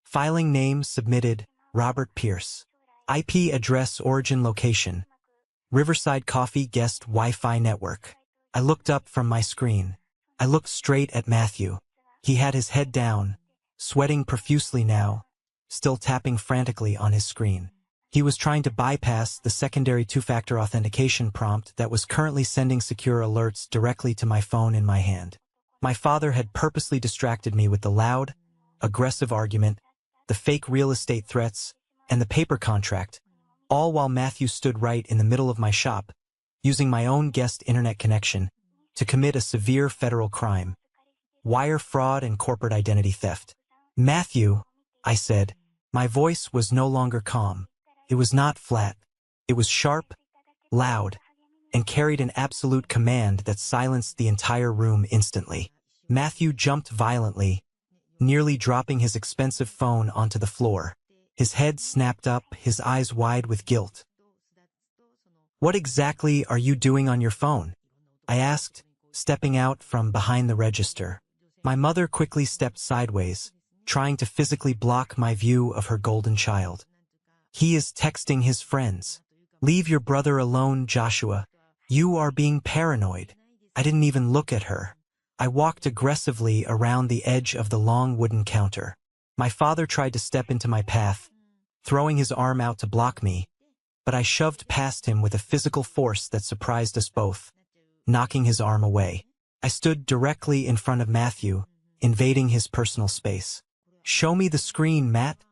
Filing name submitted, Robert Pierce. IP address origin location, Riverside Coffee Guest Wi-Fi Network. I looked up from my screen. I looked straight at Matthew. He had his head down, sweating profusely now, still tapping frantically on his screen. He was trying to bypass the secondary two-factor authentication prompt that was currently sending secure alerts directly to my phone in my hand. My father had purposely distracted me with the loud, aggressive argument, the fake real estate threats, and the paper contract, all while Matthew stood right in the middle of my shop, using my own guest internet connection to commit a severe federal crime: wire fraud and corporate identity theft. "Matthew," I said. My voice was no longer calm. It was not flat. It was sharp, loud, and carried an absolute command that silenced the entire room instantly. Matthew jumped violently, nearly dropping his expensive phone onto the floor. His head snapped up, his eyes wide with guilt. "What exactly are you doing on your phone?" I asked, stepping out from behind the register. My mother quickly stepped sideways, trying to physically block my view of her golden child. "He is texting his friends. Leave your brother alone, Joshua. You are being paranoid." I didn't even look at her. I walked aggressively around the edge of the long wooden counter. My father tried to step into my path, throwing his arm out to block me, but I shoved past him with a physical force that surprised us both, knocking his arm away. I stood directly in front of Matthew, invading his personal space. "Show me the screen, Matt,"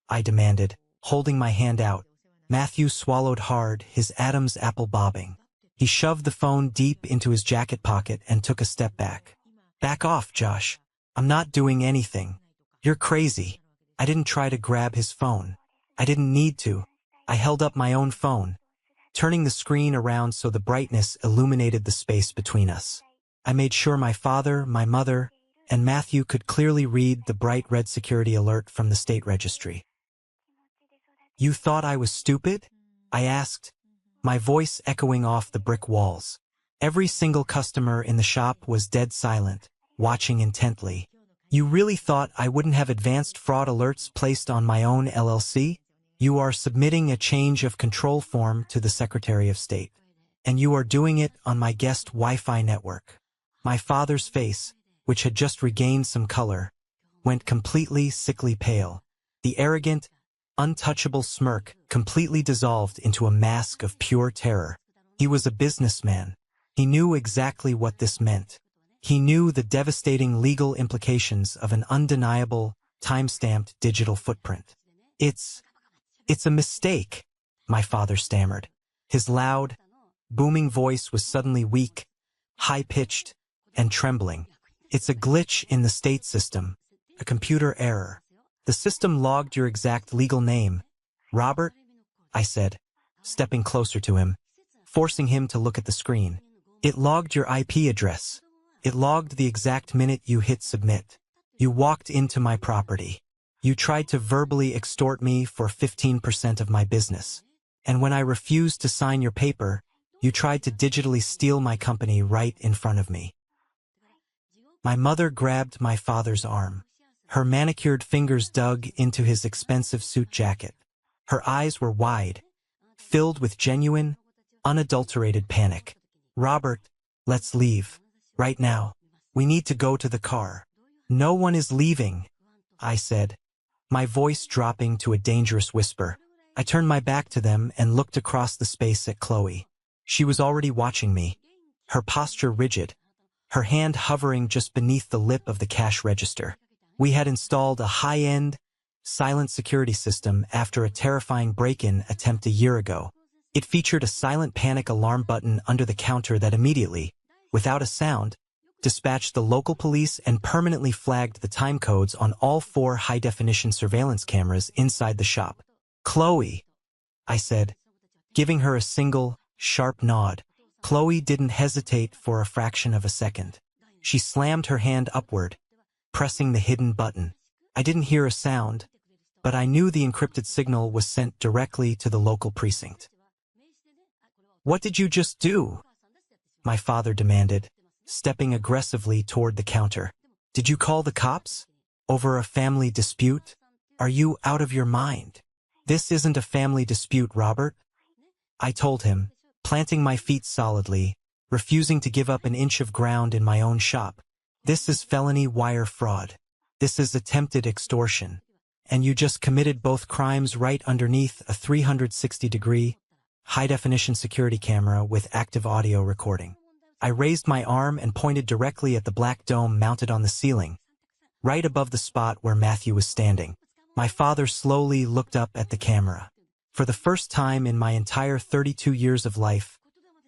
I demanded, holding my hand out. Matthew swallowed hard, his Adam's apple bobbing. He shoved the phone deep into his jacket pocket and took a step back. "Back off, Josh. I'm not doing anything. You're crazy." I didn't try to grab his phone. I didn't need to. I held up my own phone, turning the screen around so the brightness illuminated the space between us. I made sure my father, my mother, and Matthew could clearly read the bright red security alert from the state registry. "You thought I was stupid?" I asked, my voice echoing off the brick walls. Every single customer in the shop was dead silent, watching intently. "You really thought I wouldn't have advanced fraud alerts placed on my own LLC? You are submitting a change of control form to the Secretary of State, and you are doing it on my guest Wi-Fi network." My father's face, which had just regained some color, went completely sickly pale. The arrogant, untouchable smirk completely dissolved into a mask of pure terror. He was a businessman. He knew exactly what this meant. He knew the devastating legal implications of an undeniable, time-stamped digital footprint. It's a mistake," my father stammered. His loud, booming voice was suddenly weak, high-pitched, and trembling. "It's a glitch in the state system, a computer error. The system logged your exact legal name." "Robert," I said, stepping closer to him, forcing him to look at the screen. "It logged your IP address. It logged the exact minute you hit submit. You walked into my property. You tried to verbally extort me for 15% of my business. And when I refused to sign your paper, you tried to digitally steal my company right in front of me." My mother grabbed my father's arm. Her manicured fingers dug into his expensive suit jacket. Her eyes were wide, filled with genuine, unadulterated panic. "Robert, let's leave. Right now. We need to go to the car." "No one is leaving," I said, my voice dropping to a dangerous whisper. I turned my back to them and looked across the space at Chloe. She was already watching me, her posture rigid, her hand hovering just beneath the lip of the cash register. We had installed a high-end, silent security system after a terrifying break-in attempt a year ago. It featured a silent panic alarm button under the counter that immediately, without a sound, dispatched the local police and permanently flagged the time codes on all 4 high-definition surveillance cameras inside the shop. "Chloe," I said, giving her a single, sharp nod. Chloe didn't hesitate for a fraction of a second. She slammed her hand upward, pressing the hidden button. I didn't hear a sound, but I knew the encrypted signal was sent directly to the local precinct. "What did you just do?" my father demanded, stepping aggressively toward the counter. "Did you call the cops? Over a family dispute? Are you out of your mind?" "This isn't a family dispute, Robert," I told him, planting my feet solidly, refusing to give up an inch of ground in my own shop. This is felony wire fraud. This is attempted extortion. And you just committed both crimes right underneath a 360-degree, high-definition security camera with active audio recording. I raised my arm and pointed directly at the black dome mounted on the ceiling, right above the spot where Matthew was standing. My father slowly looked up at the camera. For the first time in my entire 32 years of life,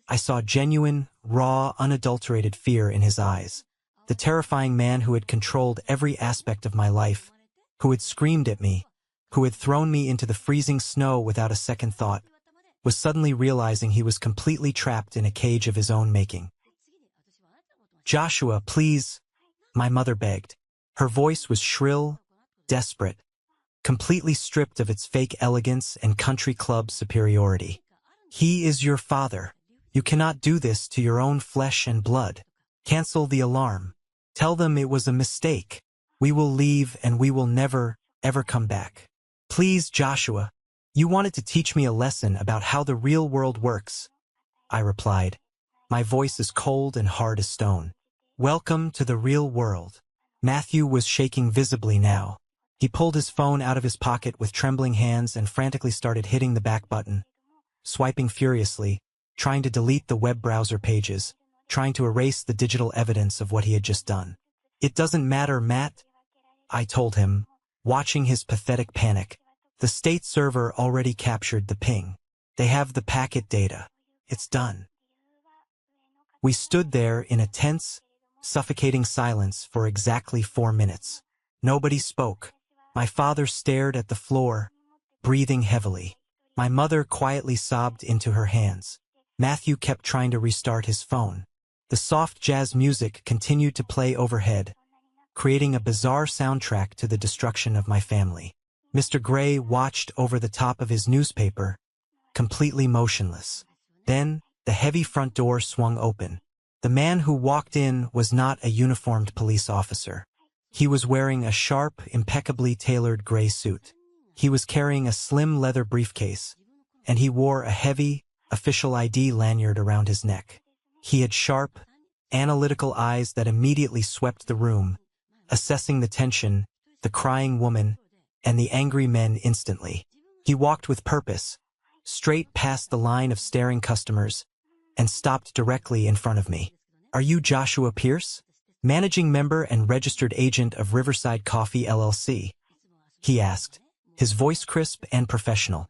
I saw genuine, raw, unadulterated fear in his eyes. The terrifying man who had controlled every aspect of my life, who had screamed at me, who had thrown me into the freezing snow without a second thought, was suddenly realizing he was completely trapped in a cage of his own making. "Joshua, please," my mother begged. Her voice was shrill, desperate, completely stripped of its fake elegance and country club superiority. "He is your father. You cannot do this to your own flesh and blood. Cancel the alarm. Tell them it was a mistake. We will leave and we will never, ever come back. Please, Joshua. You wanted to teach me a lesson about how the real world works," I replied. My voice as cold and hard as stone. "Welcome to the real world." Matthew was shaking visibly now. He pulled his phone out of his pocket with trembling hands and frantically started hitting the back button, swiping furiously, trying to delete the web browser pages, trying to erase the digital evidence of what he had just done. "It doesn't matter, Matt," I told him, watching his pathetic panic. "The state server already captured the ping. They have the packet data. It's done." We stood there in a tense, suffocating silence for exactly 4 minutes. Nobody spoke. My father stared at the floor, breathing heavily. My mother quietly sobbed into her hands. Matthew kept trying to restart his phone. The soft jazz music continued to play overhead, creating a bizarre soundtrack to the destruction of my family. Mr. Gray watched over the top of his newspaper, completely motionless. Then, the heavy front door swung open. The man who walked in was not a uniformed police officer. He was wearing a sharp, impeccably tailored gray suit. He was carrying a slim leather briefcase, and he wore a heavy, official ID lanyard around his neck. He had sharp, analytical eyes that immediately swept the room, assessing the tension, the crying woman, and the angry men instantly. He walked with purpose, straight past the line of staring customers, and stopped directly in front of me. "Are you Joshua Pierce, managing member and registered agent of Riverside Coffee LLC?" he asked, his voice crisp and professional.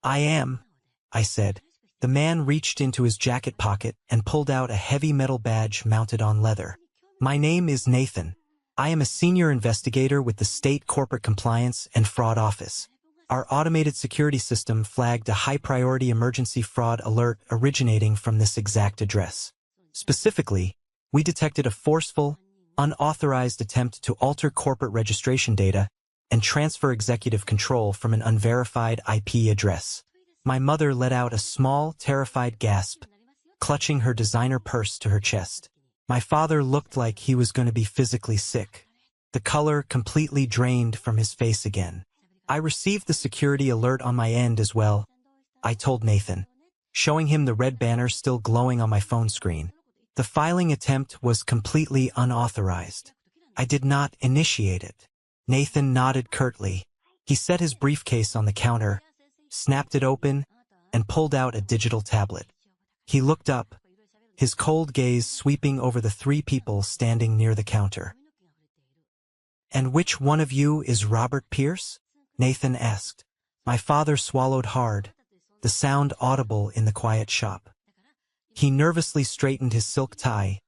"I am," I said. The man reached into his jacket pocket and pulled out a heavy metal badge mounted on leather. "My name is Nathan. I am a senior investigator with the State Corporate Compliance and Fraud Office. Our automated security system flagged a high-priority emergency fraud alert originating from this exact address. Specifically, we detected a forceful, unauthorized attempt to alter corporate registration data and transfer executive control from an unverified IP address." My mother let out a small, terrified gasp, clutching her designer purse to her chest. My father looked like he was going to be physically sick. The color completely drained from his face again. "I received the security alert on my end as well," I told Nathan, showing him the red banner still glowing on my phone screen. "The filing attempt was completely unauthorized. I did not initiate it." Nathan nodded curtly. He set his briefcase on the counter, snapped it open, and pulled out a digital tablet. He looked up, his cold gaze sweeping over the 3 people standing near the counter. "And which one of you is Robert Pierce?" Nathan asked. My father swallowed hard, the sound audible in the quiet shop. He nervously straightened his silk tie,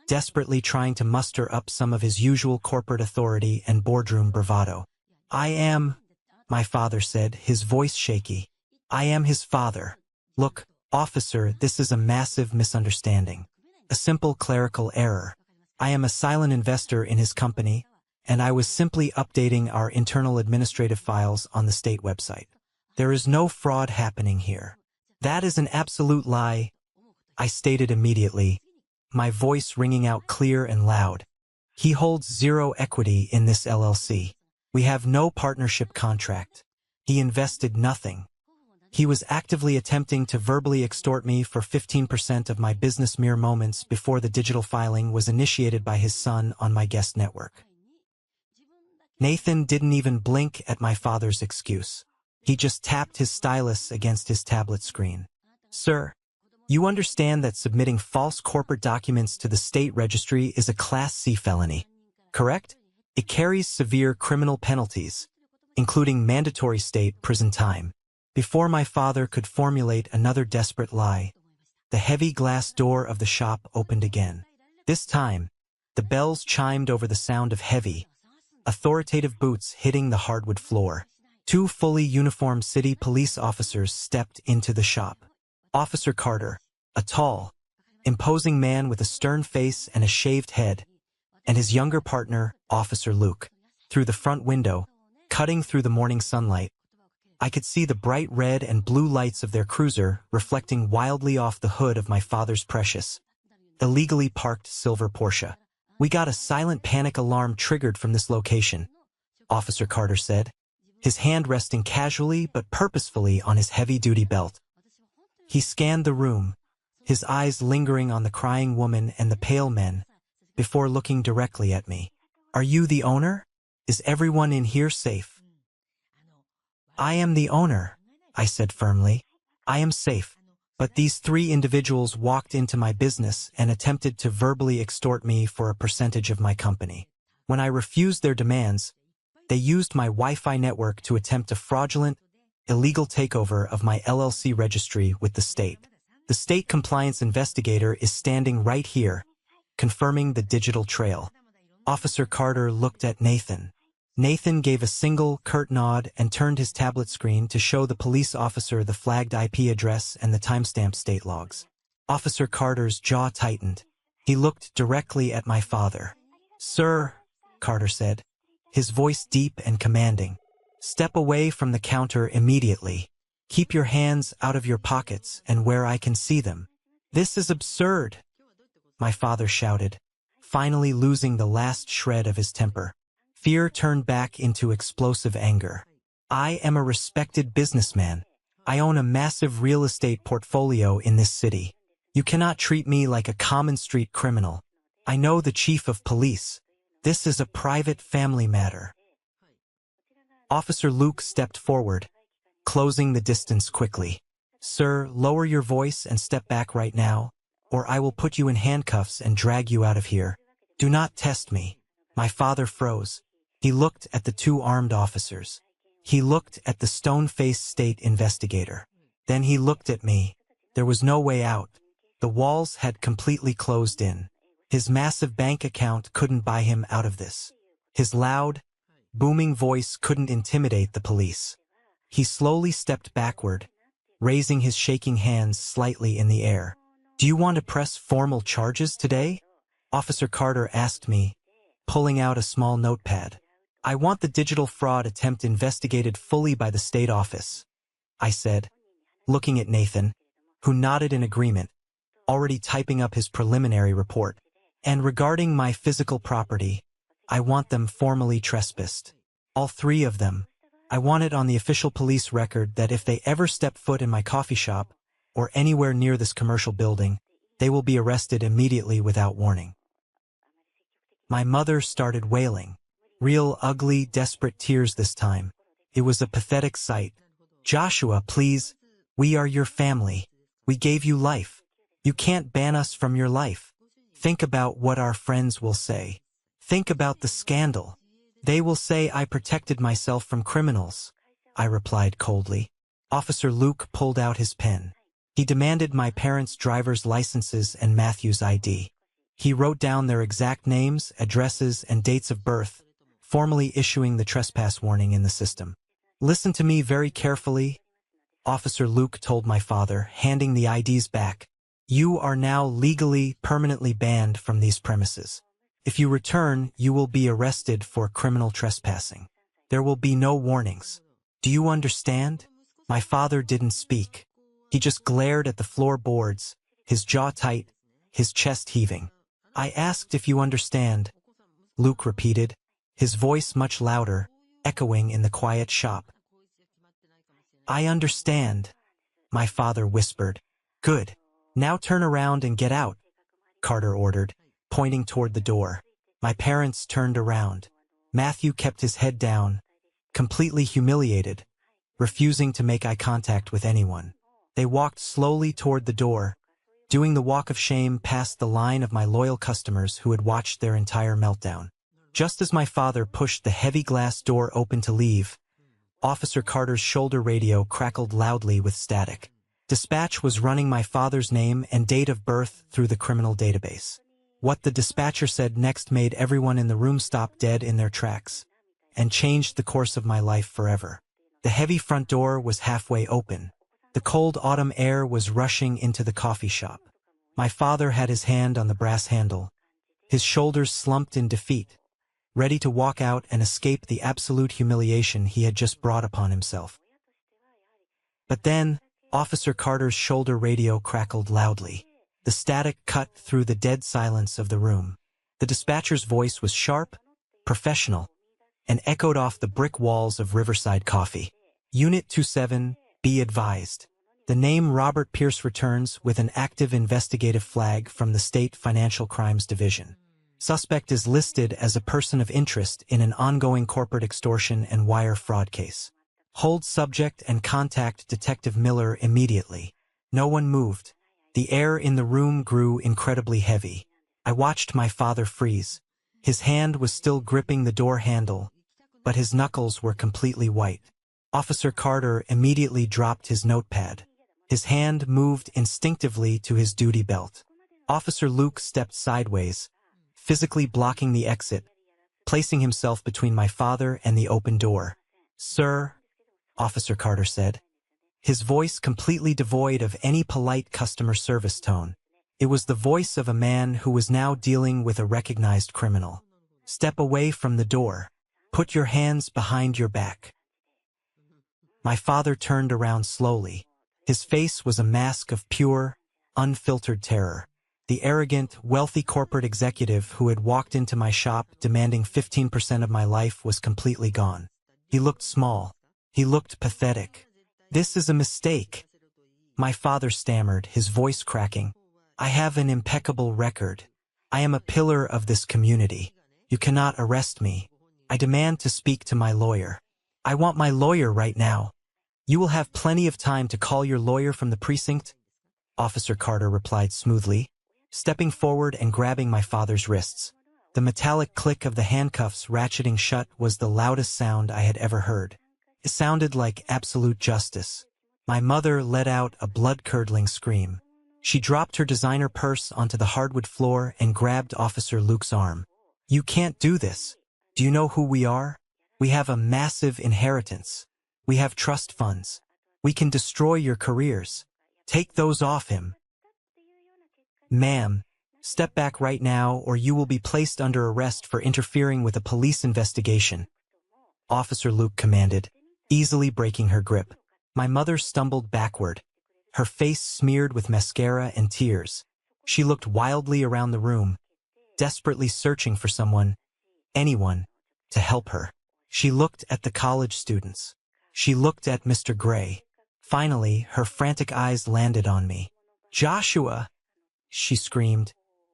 desperately trying to muster up some of his usual corporate authority and boardroom bravado. "I am," my father said, his voice shaky. "I am his father. Look, officer, this is a massive misunderstanding. A simple clerical error. I am a silent investor in his company, and I was simply updating our internal administrative files on the state website. There is no fraud happening here." "That is an absolute lie," I stated immediately, my voice ringing out clear and loud. "He holds 0 equity in this LLC. We have no partnership contract. He invested nothing. He was actively attempting to verbally extort me for 15% of my business mere moments before the digital filing was initiated by his son on my guest network. Nathan didn't even blink at my father's excuse. He just tapped his stylus against his tablet screen. Sir, you understand that submitting false corporate documents to the state registry is a Class C felony, correct? It carries severe criminal penalties, including mandatory state prison time. Before my father could formulate another desperate lie, the heavy glass door of the shop opened again. This time, the bells chimed over the sound of heavy, authoritative boots hitting the hardwood floor. Two fully uniformed city police officers stepped into the shop. Officer Carter, a tall, imposing man with a stern face and a shaved head, and his younger partner, Officer Luke. Through the front window, cutting through the morning sunlight, I could see the bright red and blue lights of their cruiser reflecting wildly off the hood of my father's precious, illegally parked silver Porsche. We got a silent panic alarm triggered from this location, Officer Carter said, his hand resting casually but purposefully on his heavy-duty belt. He scanned the room, his eyes lingering on the crying woman and the pale men, before looking directly at me. Are you the owner? Is everyone in here safe? I am the owner, I said firmly. I am safe. But these three individuals walked into my business and attempted to verbally extort me for a percentage of my company. When I refused their demands, they used my Wi-Fi network to attempt a fraudulent, illegal takeover of my LLC registry with the state. The state compliance investigator is standing right here, confirming the digital trail. Officer Carter looked at Nathan. Nathan gave a single, curt nod and turned his tablet screen to show the police officer the flagged IP address and the timestamped state logs. Officer Carter's jaw tightened. He looked directly at my father. Sir, Carter said, his voice deep and commanding. Step away from the counter immediately. Keep your hands out of your pockets and where I can see them. This is absurd, my father shouted, finally losing the last shred of his temper. Fear turned back into explosive anger. I am a respected businessman. I own a massive real estate portfolio in this city. You cannot treat me like a common street criminal. I know the chief of police. This is a private family matter. Officer Luke stepped forward, closing the distance quickly. Sir, lower your voice and step back right now, or I will put you in handcuffs and drag you out of here. Do not test me. My father froze. He looked at the two armed officers. He looked at the stone-faced state investigator. Then he looked at me. There was no way out. The walls had completely closed in. His massive bank account couldn't buy him out of this. His loud, booming voice couldn't intimidate the police. He slowly stepped backward, raising his shaking hands slightly in the air. Do you want to press formal charges today? Officer Carter asked me, pulling out a small notepad. I want the digital fraud attempt investigated fully by the state office, I said, looking at Nathan, who nodded in agreement, already typing up his preliminary report. And regarding my physical property, I want them formally trespassed. All three of them. I want it on the official police record that if they ever step foot in my coffee shop or anywhere near this commercial building, they will be arrested immediately without warning. My mother started wailing. Real ugly, desperate tears this time. It was a pathetic sight. Joshua, please. We are your family. We gave you life. You can't ban us from your life. Think about what our friends will say. Think about the scandal. They will say I protected myself from criminals, I replied coldly. Officer Luke pulled out his pen. He demanded my parents' driver's licenses and Matthew's ID. He wrote down their exact names, addresses, and dates of birth, formally issuing the trespass warning in the system. Listen to me very carefully, Officer Luke told my father, handing the IDs back. You are now legally, permanently banned from these premises. If you return, you will be arrested for criminal trespassing. There will be no warnings. Do you understand? My father didn't speak. He just glared at the floorboards, his jaw tight, his chest heaving. I asked if you understand, Luke repeated, his voice much louder, echoing in the quiet shop. I understand, My father whispered. Good. Now turn around and get out, Carter ordered, pointing toward the door. My parents turned around. Matthew kept his head down, completely humiliated, refusing to make eye contact with anyone. They walked slowly toward the door, doing the walk of shame past the line of my loyal customers who had watched their entire meltdown. Just as my father pushed the heavy glass door open to leave, Officer Carter's shoulder radio crackled loudly with static. Dispatch was running my father's name and date of birth through the criminal database. What the dispatcher said next made everyone in the room stop dead in their tracks, and changed the course of my life forever. The heavy front door was halfway open. The cold autumn air was rushing into the coffee shop. My father had his hand on the brass handle, his shoulders slumped in defeat, ready to walk out and escape the absolute humiliation he had just brought upon himself. But then, Officer Carter's shoulder radio crackled loudly. The static cut through the dead silence of the room. The dispatcher's voice was sharp, professional, and echoed off the brick walls of Riverside Coffee. Unit 27, be advised. The name Robert Pierce returns with an active investigative flag from the State Financial Crimes Division. Suspect is listed as a person of interest in an ongoing corporate extortion and wire fraud case. Hold subject and contact Detective Miller immediately. No one moved. The air in the room grew incredibly heavy. I watched my father freeze. His hand was still gripping the door handle, but his knuckles were completely white. Officer Carter immediately dropped his notepad. His hand moved instinctively to his duty belt. Officer Luke stepped sideways, physically blocking the exit, placing himself between my father and the open door. Sir, Officer Carter said, his voice completely devoid of any polite customer service tone. It was the voice of a man who was now dealing with a recognized criminal. Step away from the door. Put your hands behind your back. My father turned around slowly. His face was a mask of pure, unfiltered terror. The arrogant, wealthy corporate executive who had walked into my shop demanding 15% of my life was completely gone. He looked small. He looked pathetic. This is a mistake, my father stammered, his voice cracking. I have an impeccable record. I am a pillar of this community. You cannot arrest me. I demand to speak to my lawyer. I want my lawyer right now. You will have plenty of time to call your lawyer from the precinct, Officer Carter replied smoothly, stepping forward and grabbing my father's wrists. The metallic click of the handcuffs ratcheting shut was the loudest sound I had ever heard. It sounded like absolute justice. My mother let out a blood-curdling scream. She dropped her designer purse onto the hardwood floor and grabbed Officer Luke's arm. You can't do this. Do you know who we are? We have a massive inheritance. We have trust funds. We can destroy your careers. Take those off him. Ma'am, step back right now or you will be placed under arrest for interfering with a police investigation, Officer Luke commanded, easily breaking her grip. My mother stumbled backward, her face smeared with mascara and tears. She looked wildly around the room, desperately searching for someone, anyone, to help her. She looked at the college students. She looked at Mr. Gray. Finally, her frantic eyes landed on me. Joshua, she screamed,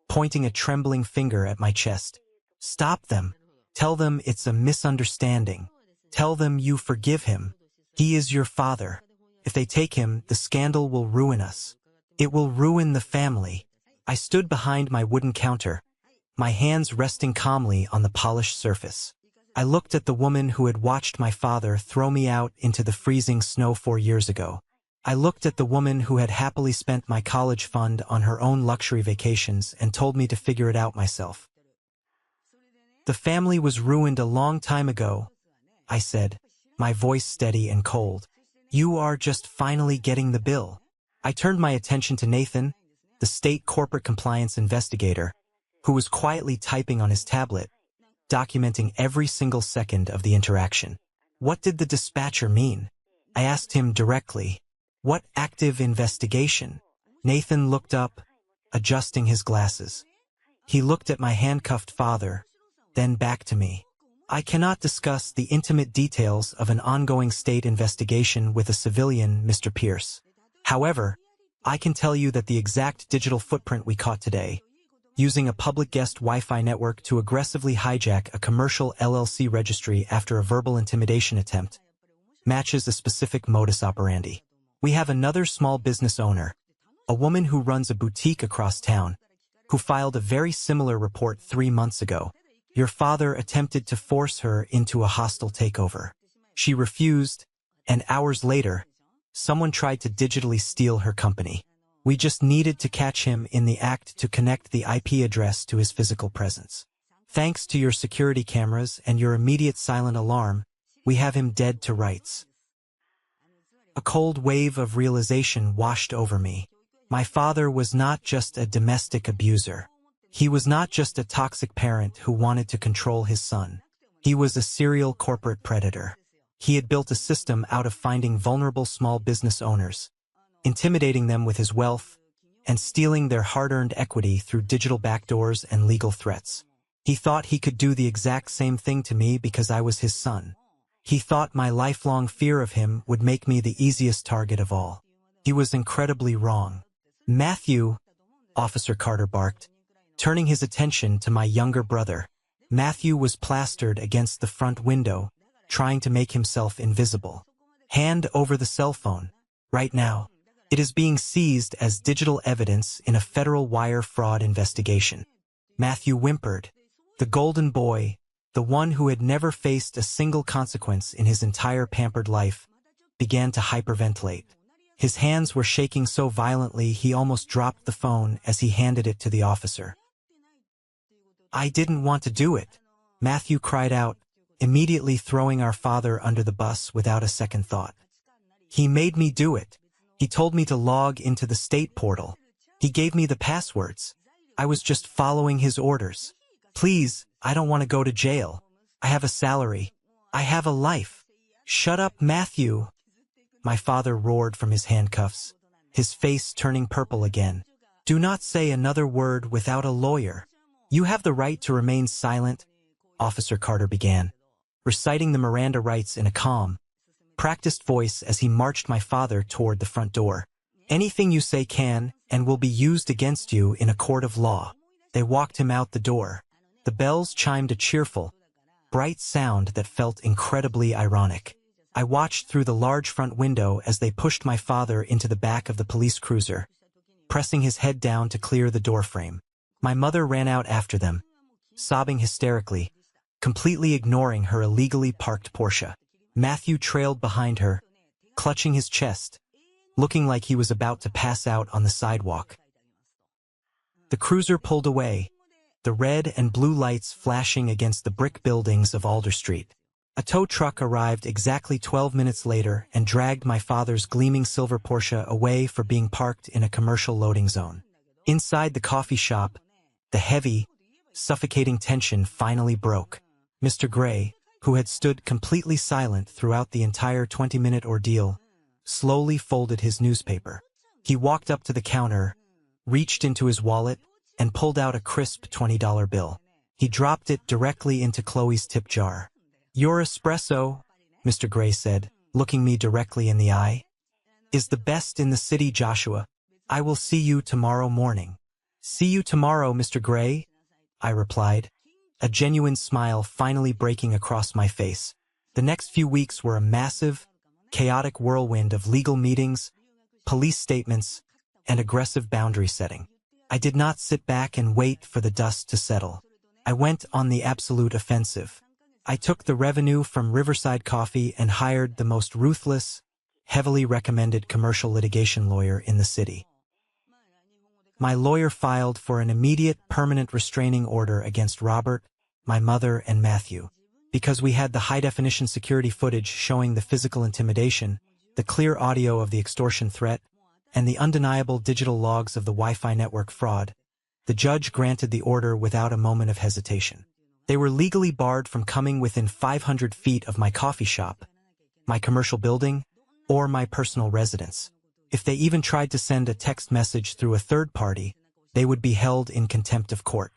pointing a trembling finger at my chest. Stop them. Tell them it's a misunderstanding. Tell them you forgive him. He is your father. If they take him, the scandal will ruin us. It will ruin the family. I stood behind my wooden counter, my hands resting calmly on the polished surface. I looked at the woman who had watched my father throw me out into the freezing snow 4 years ago. I looked at the woman who had happily spent my college fund on her own luxury vacations and told me to figure it out myself. The family was ruined a long time ago, I said, my voice steady and cold. You are just finally getting the bill. I turned my attention to Nathan, the state corporate compliance investigator, who was quietly typing on his tablet, documenting every single second of the interaction. What did the dispatcher mean? I asked him directly. What active investigation? Nathan looked up, adjusting his glasses. He looked at my handcuffed father, then back to me. I cannot discuss the intimate details of an ongoing state investigation with a civilian, Mr. Pierce. However, I can tell you that the exact digital footprint we caught today, using a public guest Wi-Fi network to aggressively hijack a commercial LLC registry after a verbal intimidation attempt, matches a specific modus operandi. We have another small business owner, a woman who runs a boutique across town, who filed a very similar report 3 months ago. Your father attempted to force her into a hostile takeover. She refused, and hours later, someone tried to digitally steal her company. We just needed to catch him in the act to connect the IP address to his physical presence. Thanks to your security cameras and your immediate silent alarm, we have him dead to rights. A cold wave of realization washed over me. My father was not just a domestic abuser. He was not just a toxic parent who wanted to control his son. He was a serial corporate predator. He had built a system out of finding vulnerable small business owners, intimidating them with his wealth, and stealing their hard-earned equity through digital backdoors and legal threats. He thought he could do the exact same thing to me because I was his son. He thought my lifelong fear of him would make me the easiest target of all. He was incredibly wrong. Matthew, Officer Carter barked, turning his attention to my younger brother. Matthew was plastered against the front window, trying to make himself invisible. Hand over the cell phone, right now. It is being seized as digital evidence in a federal wire fraud investigation. Matthew whimpered. The golden boy, the one who had never faced a single consequence in his entire pampered life, began to hyperventilate. His hands were shaking so violently he almost dropped the phone as he handed it to the officer. I didn't want to do it, Matthew cried out, immediately throwing our father under the bus without a second thought. He made me do it. He told me to log into the state portal. He gave me the passwords. I was just following his orders. Please, I don't want to go to jail. I have a salary. I have a life. Shut up, Matthew. My father roared from his handcuffs, his face turning purple again. Do not say another word without a lawyer. You have the right to remain silent, Officer Carter began, reciting the Miranda rights in a calm, practiced voice as he marched my father toward the front door. Anything you say can and will be used against you in a court of law. They walked him out the door. The bells chimed a cheerful, bright sound that felt incredibly ironic. I watched through the large front window as they pushed my father into the back of the police cruiser, pressing his head down to clear the doorframe. My mother ran out after them, sobbing hysterically, completely ignoring her illegally parked Porsche. Matthew trailed behind her, clutching his chest, looking like he was about to pass out on the sidewalk. The cruiser pulled away, the red and blue lights flashing against the brick buildings of Alder Street. A tow truck arrived exactly 12 minutes later and dragged my father's gleaming silver Porsche away for being parked in a commercial loading zone. Inside the coffee shop, the heavy, suffocating tension finally broke. Mr. Gray, who had stood completely silent throughout the entire 20-minute ordeal, slowly folded his newspaper. He walked up to the counter, reached into his wallet, and pulled out a crisp $20 bill. He dropped it directly into Chloe's tip jar. Your espresso, Mr. Gray said, looking me directly in the eye, is the best in the city, Joshua. I will see you tomorrow morning. See you tomorrow, Mr. Gray, I replied, a genuine smile finally breaking across my face. The next few weeks were a massive, chaotic whirlwind of legal meetings, police statements, and aggressive boundary setting. I did not sit back and wait for the dust to settle. I went on the absolute offensive. I took the revenue from Riverside Coffee and hired the most ruthless, heavily recommended commercial litigation lawyer in the city. My lawyer filed for an immediate permanent restraining order against Robert, my mother, and Matthew. Because we had the high-definition security footage showing the physical intimidation, the clear audio of the extortion threat, and the undeniable digital logs of the Wi-Fi network fraud, the judge granted the order without a moment of hesitation. They were legally barred from coming within 500 feet of my coffee shop, my commercial building, or my personal residence. If they even tried to send a text message through a third party, they would be held in contempt of court.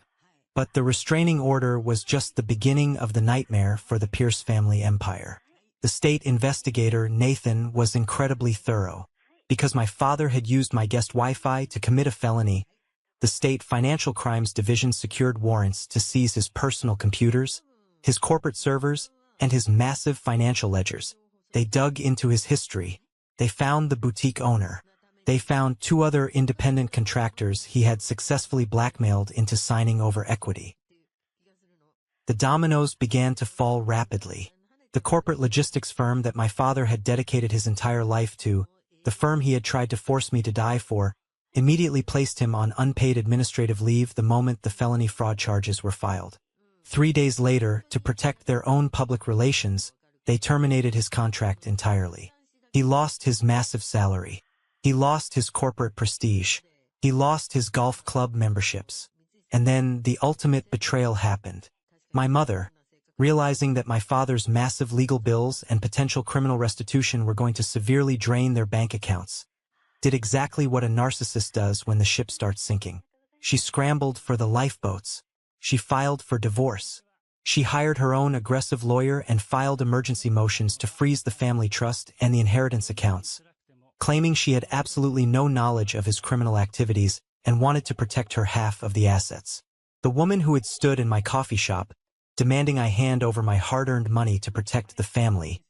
But the restraining order was just the beginning of the nightmare for the Pierce family empire. The state investigator, Nathan, was incredibly thorough. Because my father had used my guest Wi-Fi to commit a felony, the State Financial Crimes Division secured warrants to seize his personal computers, his corporate servers, and his massive financial ledgers. They dug into his history. They found the boutique owner. They found 2 other independent contractors he had successfully blackmailed into signing over equity. The dominoes began to fall rapidly. The corporate logistics firm that my father had dedicated his entire life to, the firm he had tried to force me to die for, immediately placed him on unpaid administrative leave the moment the felony fraud charges were filed. 3 days later, to protect their own public relations, they terminated his contract entirely. He lost his massive salary. He lost his corporate prestige. He lost his golf club memberships. And then the ultimate betrayal happened. My mother, realizing that my father's massive legal bills and potential criminal restitution were going to severely drain their bank accounts, did exactly what a narcissist does when the ship starts sinking. She scrambled for the lifeboats. She filed for divorce. She hired her own aggressive lawyer and filed emergency motions to freeze the family trust and the inheritance accounts, claiming she had absolutely no knowledge of his criminal activities and wanted to protect her half of the assets. The woman who had stood in my coffee shop, demanding I hand over my hard-earned money to protect the family,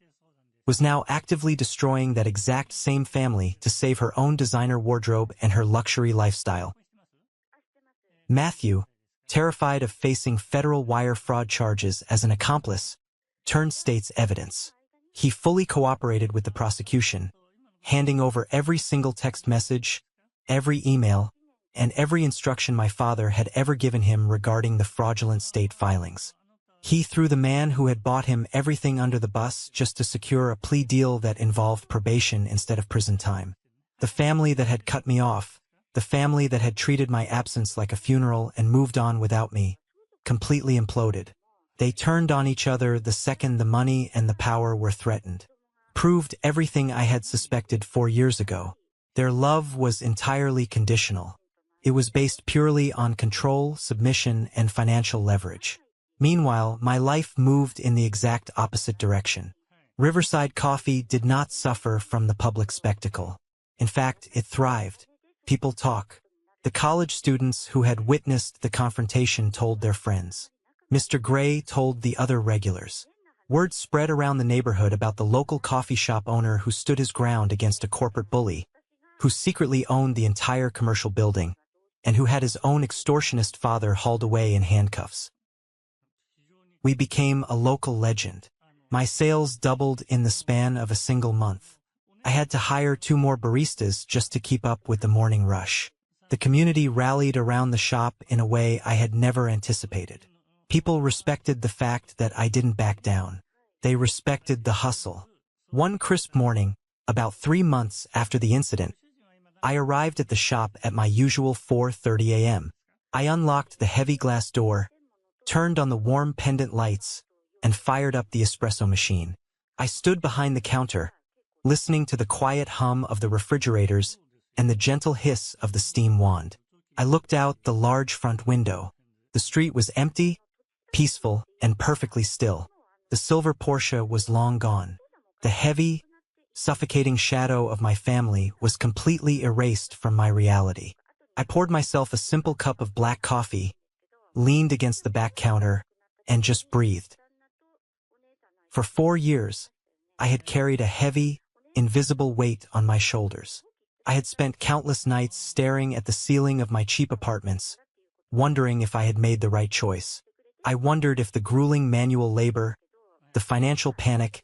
was now actively destroying that exact same family to save her own designer wardrobe and her luxury lifestyle. Matthew, terrified of facing federal wire fraud charges as an accomplice, turned state's evidence. He fully cooperated with the prosecution, handing over every single text message, every email, and every instruction my father had ever given him regarding the fraudulent state filings. He threw the man who had bought him everything under the bus just to secure a plea deal that involved probation instead of prison time. The family that had cut me off, the family that had treated my absence like a funeral and moved on without me, completely imploded. They turned on each other the second the money and the power were threatened. Proved everything I had suspected 4 years ago. Their love was entirely conditional. It was based purely on control, submission, and financial leverage. Meanwhile, my life moved in the exact opposite direction. Riverside Coffee did not suffer from the public spectacle. In fact, it thrived. People talk. The college students who had witnessed the confrontation told their friends. Mr. Gray told the other regulars. Word spread around the neighborhood about the local coffee shop owner who stood his ground against a corporate bully, who secretly owned the entire commercial building, and who had his own extortionist father hauled away in handcuffs. We became a local legend. My sales doubled in the span of a single month. I had to hire 2 more baristas just to keep up with the morning rush. The community rallied around the shop in a way I had never anticipated. People respected the fact that I didn't back down. They respected the hustle. One crisp morning, about 3 months after the incident, I arrived at the shop at my usual 4:30 a.m. I unlocked the heavy glass door, turned on the warm pendant lights, and fired up the espresso machine. I stood behind the counter, listening to the quiet hum of the refrigerators and the gentle hiss of the steam wand. I looked out the large front window. The street was empty, peaceful, and perfectly still. The silver Porsche was long gone. The heavy, suffocating shadow of my family was completely erased from my reality. I poured myself a simple cup of black coffee, leaned against the back counter, and just breathed. For 4 years, I had carried a heavy, invisible weight on my shoulders. I had spent countless nights staring at the ceiling of my cheap apartments, wondering if I had made the right choice. I wondered if the grueling manual labor, the financial panic,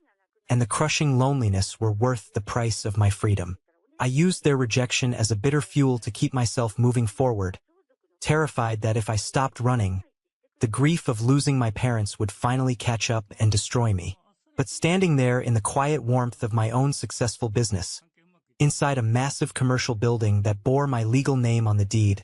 and the crushing loneliness were worth the price of my freedom. I used their rejection as a bitter fuel to keep myself moving forward, terrified that if I stopped running, the grief of losing my parents would finally catch up and destroy me. But standing there in the quiet warmth of my own successful business, inside a massive commercial building that bore my legal name on the deed,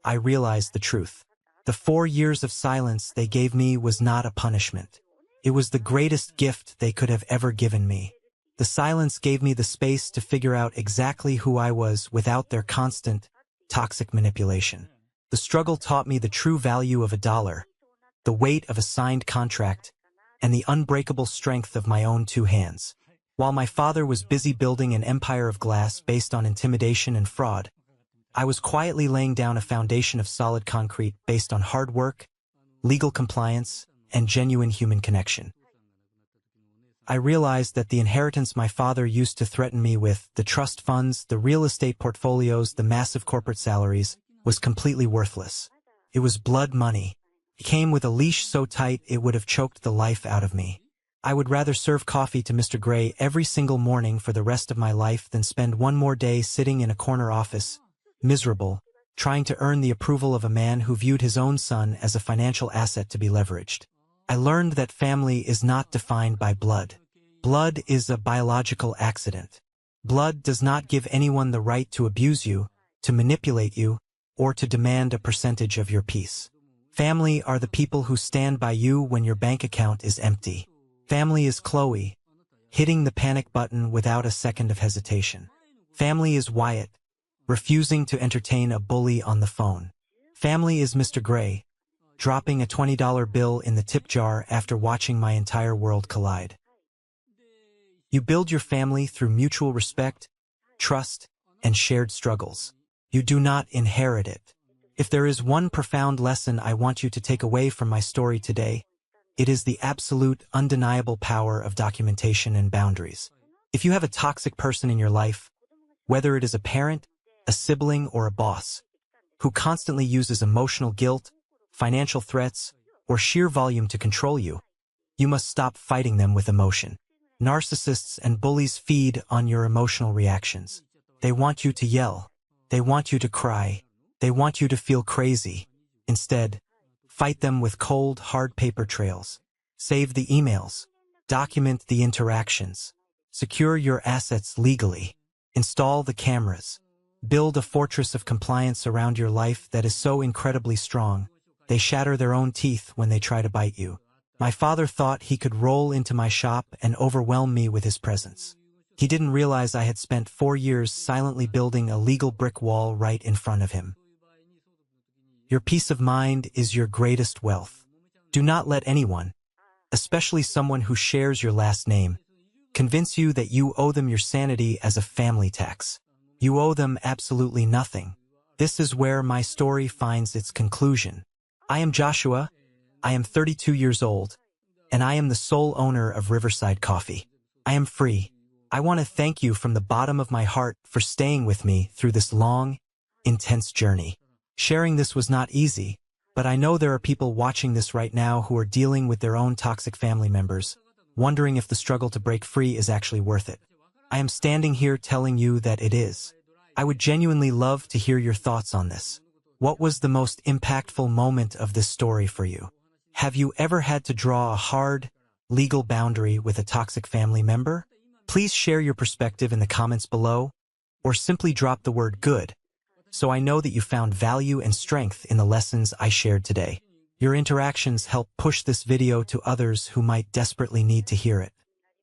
I realized the truth. The 4 years of silence they gave me was not a punishment. It was the greatest gift they could have ever given me. The silence gave me the space to figure out exactly who I was without their constant, toxic manipulation. The struggle taught me the true value of $1, the weight of a signed contract, and the unbreakable strength of my own 2 hands. While my father was busy building an empire of glass based on intimidation and fraud, I was quietly laying down a foundation of solid concrete based on hard work, legal compliance, and genuine human connection. I realized that the inheritance my father used to threaten me with, the trust funds, the real estate portfolios, the massive corporate salaries, was completely worthless. It was blood money. It came with a leash so tight it would have choked the life out of me. I would rather serve coffee to Mr. Gray every single morning for the rest of my life than spend one more day sitting in a corner office, miserable, trying to earn the approval of a man who viewed his own son as a financial asset to be leveraged. I learned that family is not defined by blood. Blood is a biological accident. Blood does not give anyone the right to abuse you, to manipulate you, or to demand a percentage of your peace. Family are the people who stand by you when your bank account is empty. Family is Chloe, hitting the panic button without a second of hesitation. Family is Wyatt, refusing to entertain a bully on the phone. Family is Mr. Gray, dropping a $20 bill in the tip jar after watching my entire world collide. You build your family through mutual respect, trust, and shared struggles. You do not inherit it. If there is one profound lesson I want you to take away from my story today, it is the absolute, undeniable power of documentation and boundaries. If you have a toxic person in your life, whether it is a parent, a sibling, or a boss, who constantly uses emotional guilt, financial threats, or sheer volume to control you, you must stop fighting them with emotion. Narcissists and bullies feed on your emotional reactions. They want you to yell. They want you to cry. They want you to feel crazy. Instead, fight them with cold, hard paper trails. Save the emails. Document the interactions. Secure your assets legally. Install the cameras. Build a fortress of compliance around your life that is so incredibly strong, they shatter their own teeth when they try to bite you. My father thought he could roll into my shop and overwhelm me with his presence. He didn't realize I had spent 4 years silently building a legal brick wall right in front of him. Your peace of mind is your greatest wealth. Do not let anyone, especially someone who shares your last name, convince you that you owe them your sanity as a family tax. You owe them absolutely nothing. This is where my story finds its conclusion. I am Joshua. I am 32 years old, and I am the sole owner of Riverside Coffee. I am free. I want to thank you from the bottom of my heart for staying with me through this long, intense journey. Sharing this was not easy, but I know there are people watching this right now who are dealing with their own toxic family members, wondering if the struggle to break free is actually worth it. I am standing here telling you that it is. I would genuinely love to hear your thoughts on this. What was the most impactful moment of this story for you? Have you ever had to draw a hard, legal boundary with a toxic family member? Please share your perspective in the comments below, or simply drop the word good, so I know that you found value and strength in the lessons I shared today. Your interactions help push this video to others who might desperately need to hear it.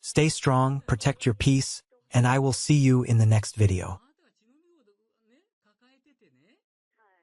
Stay strong, protect your peace, and I will see you in the next video.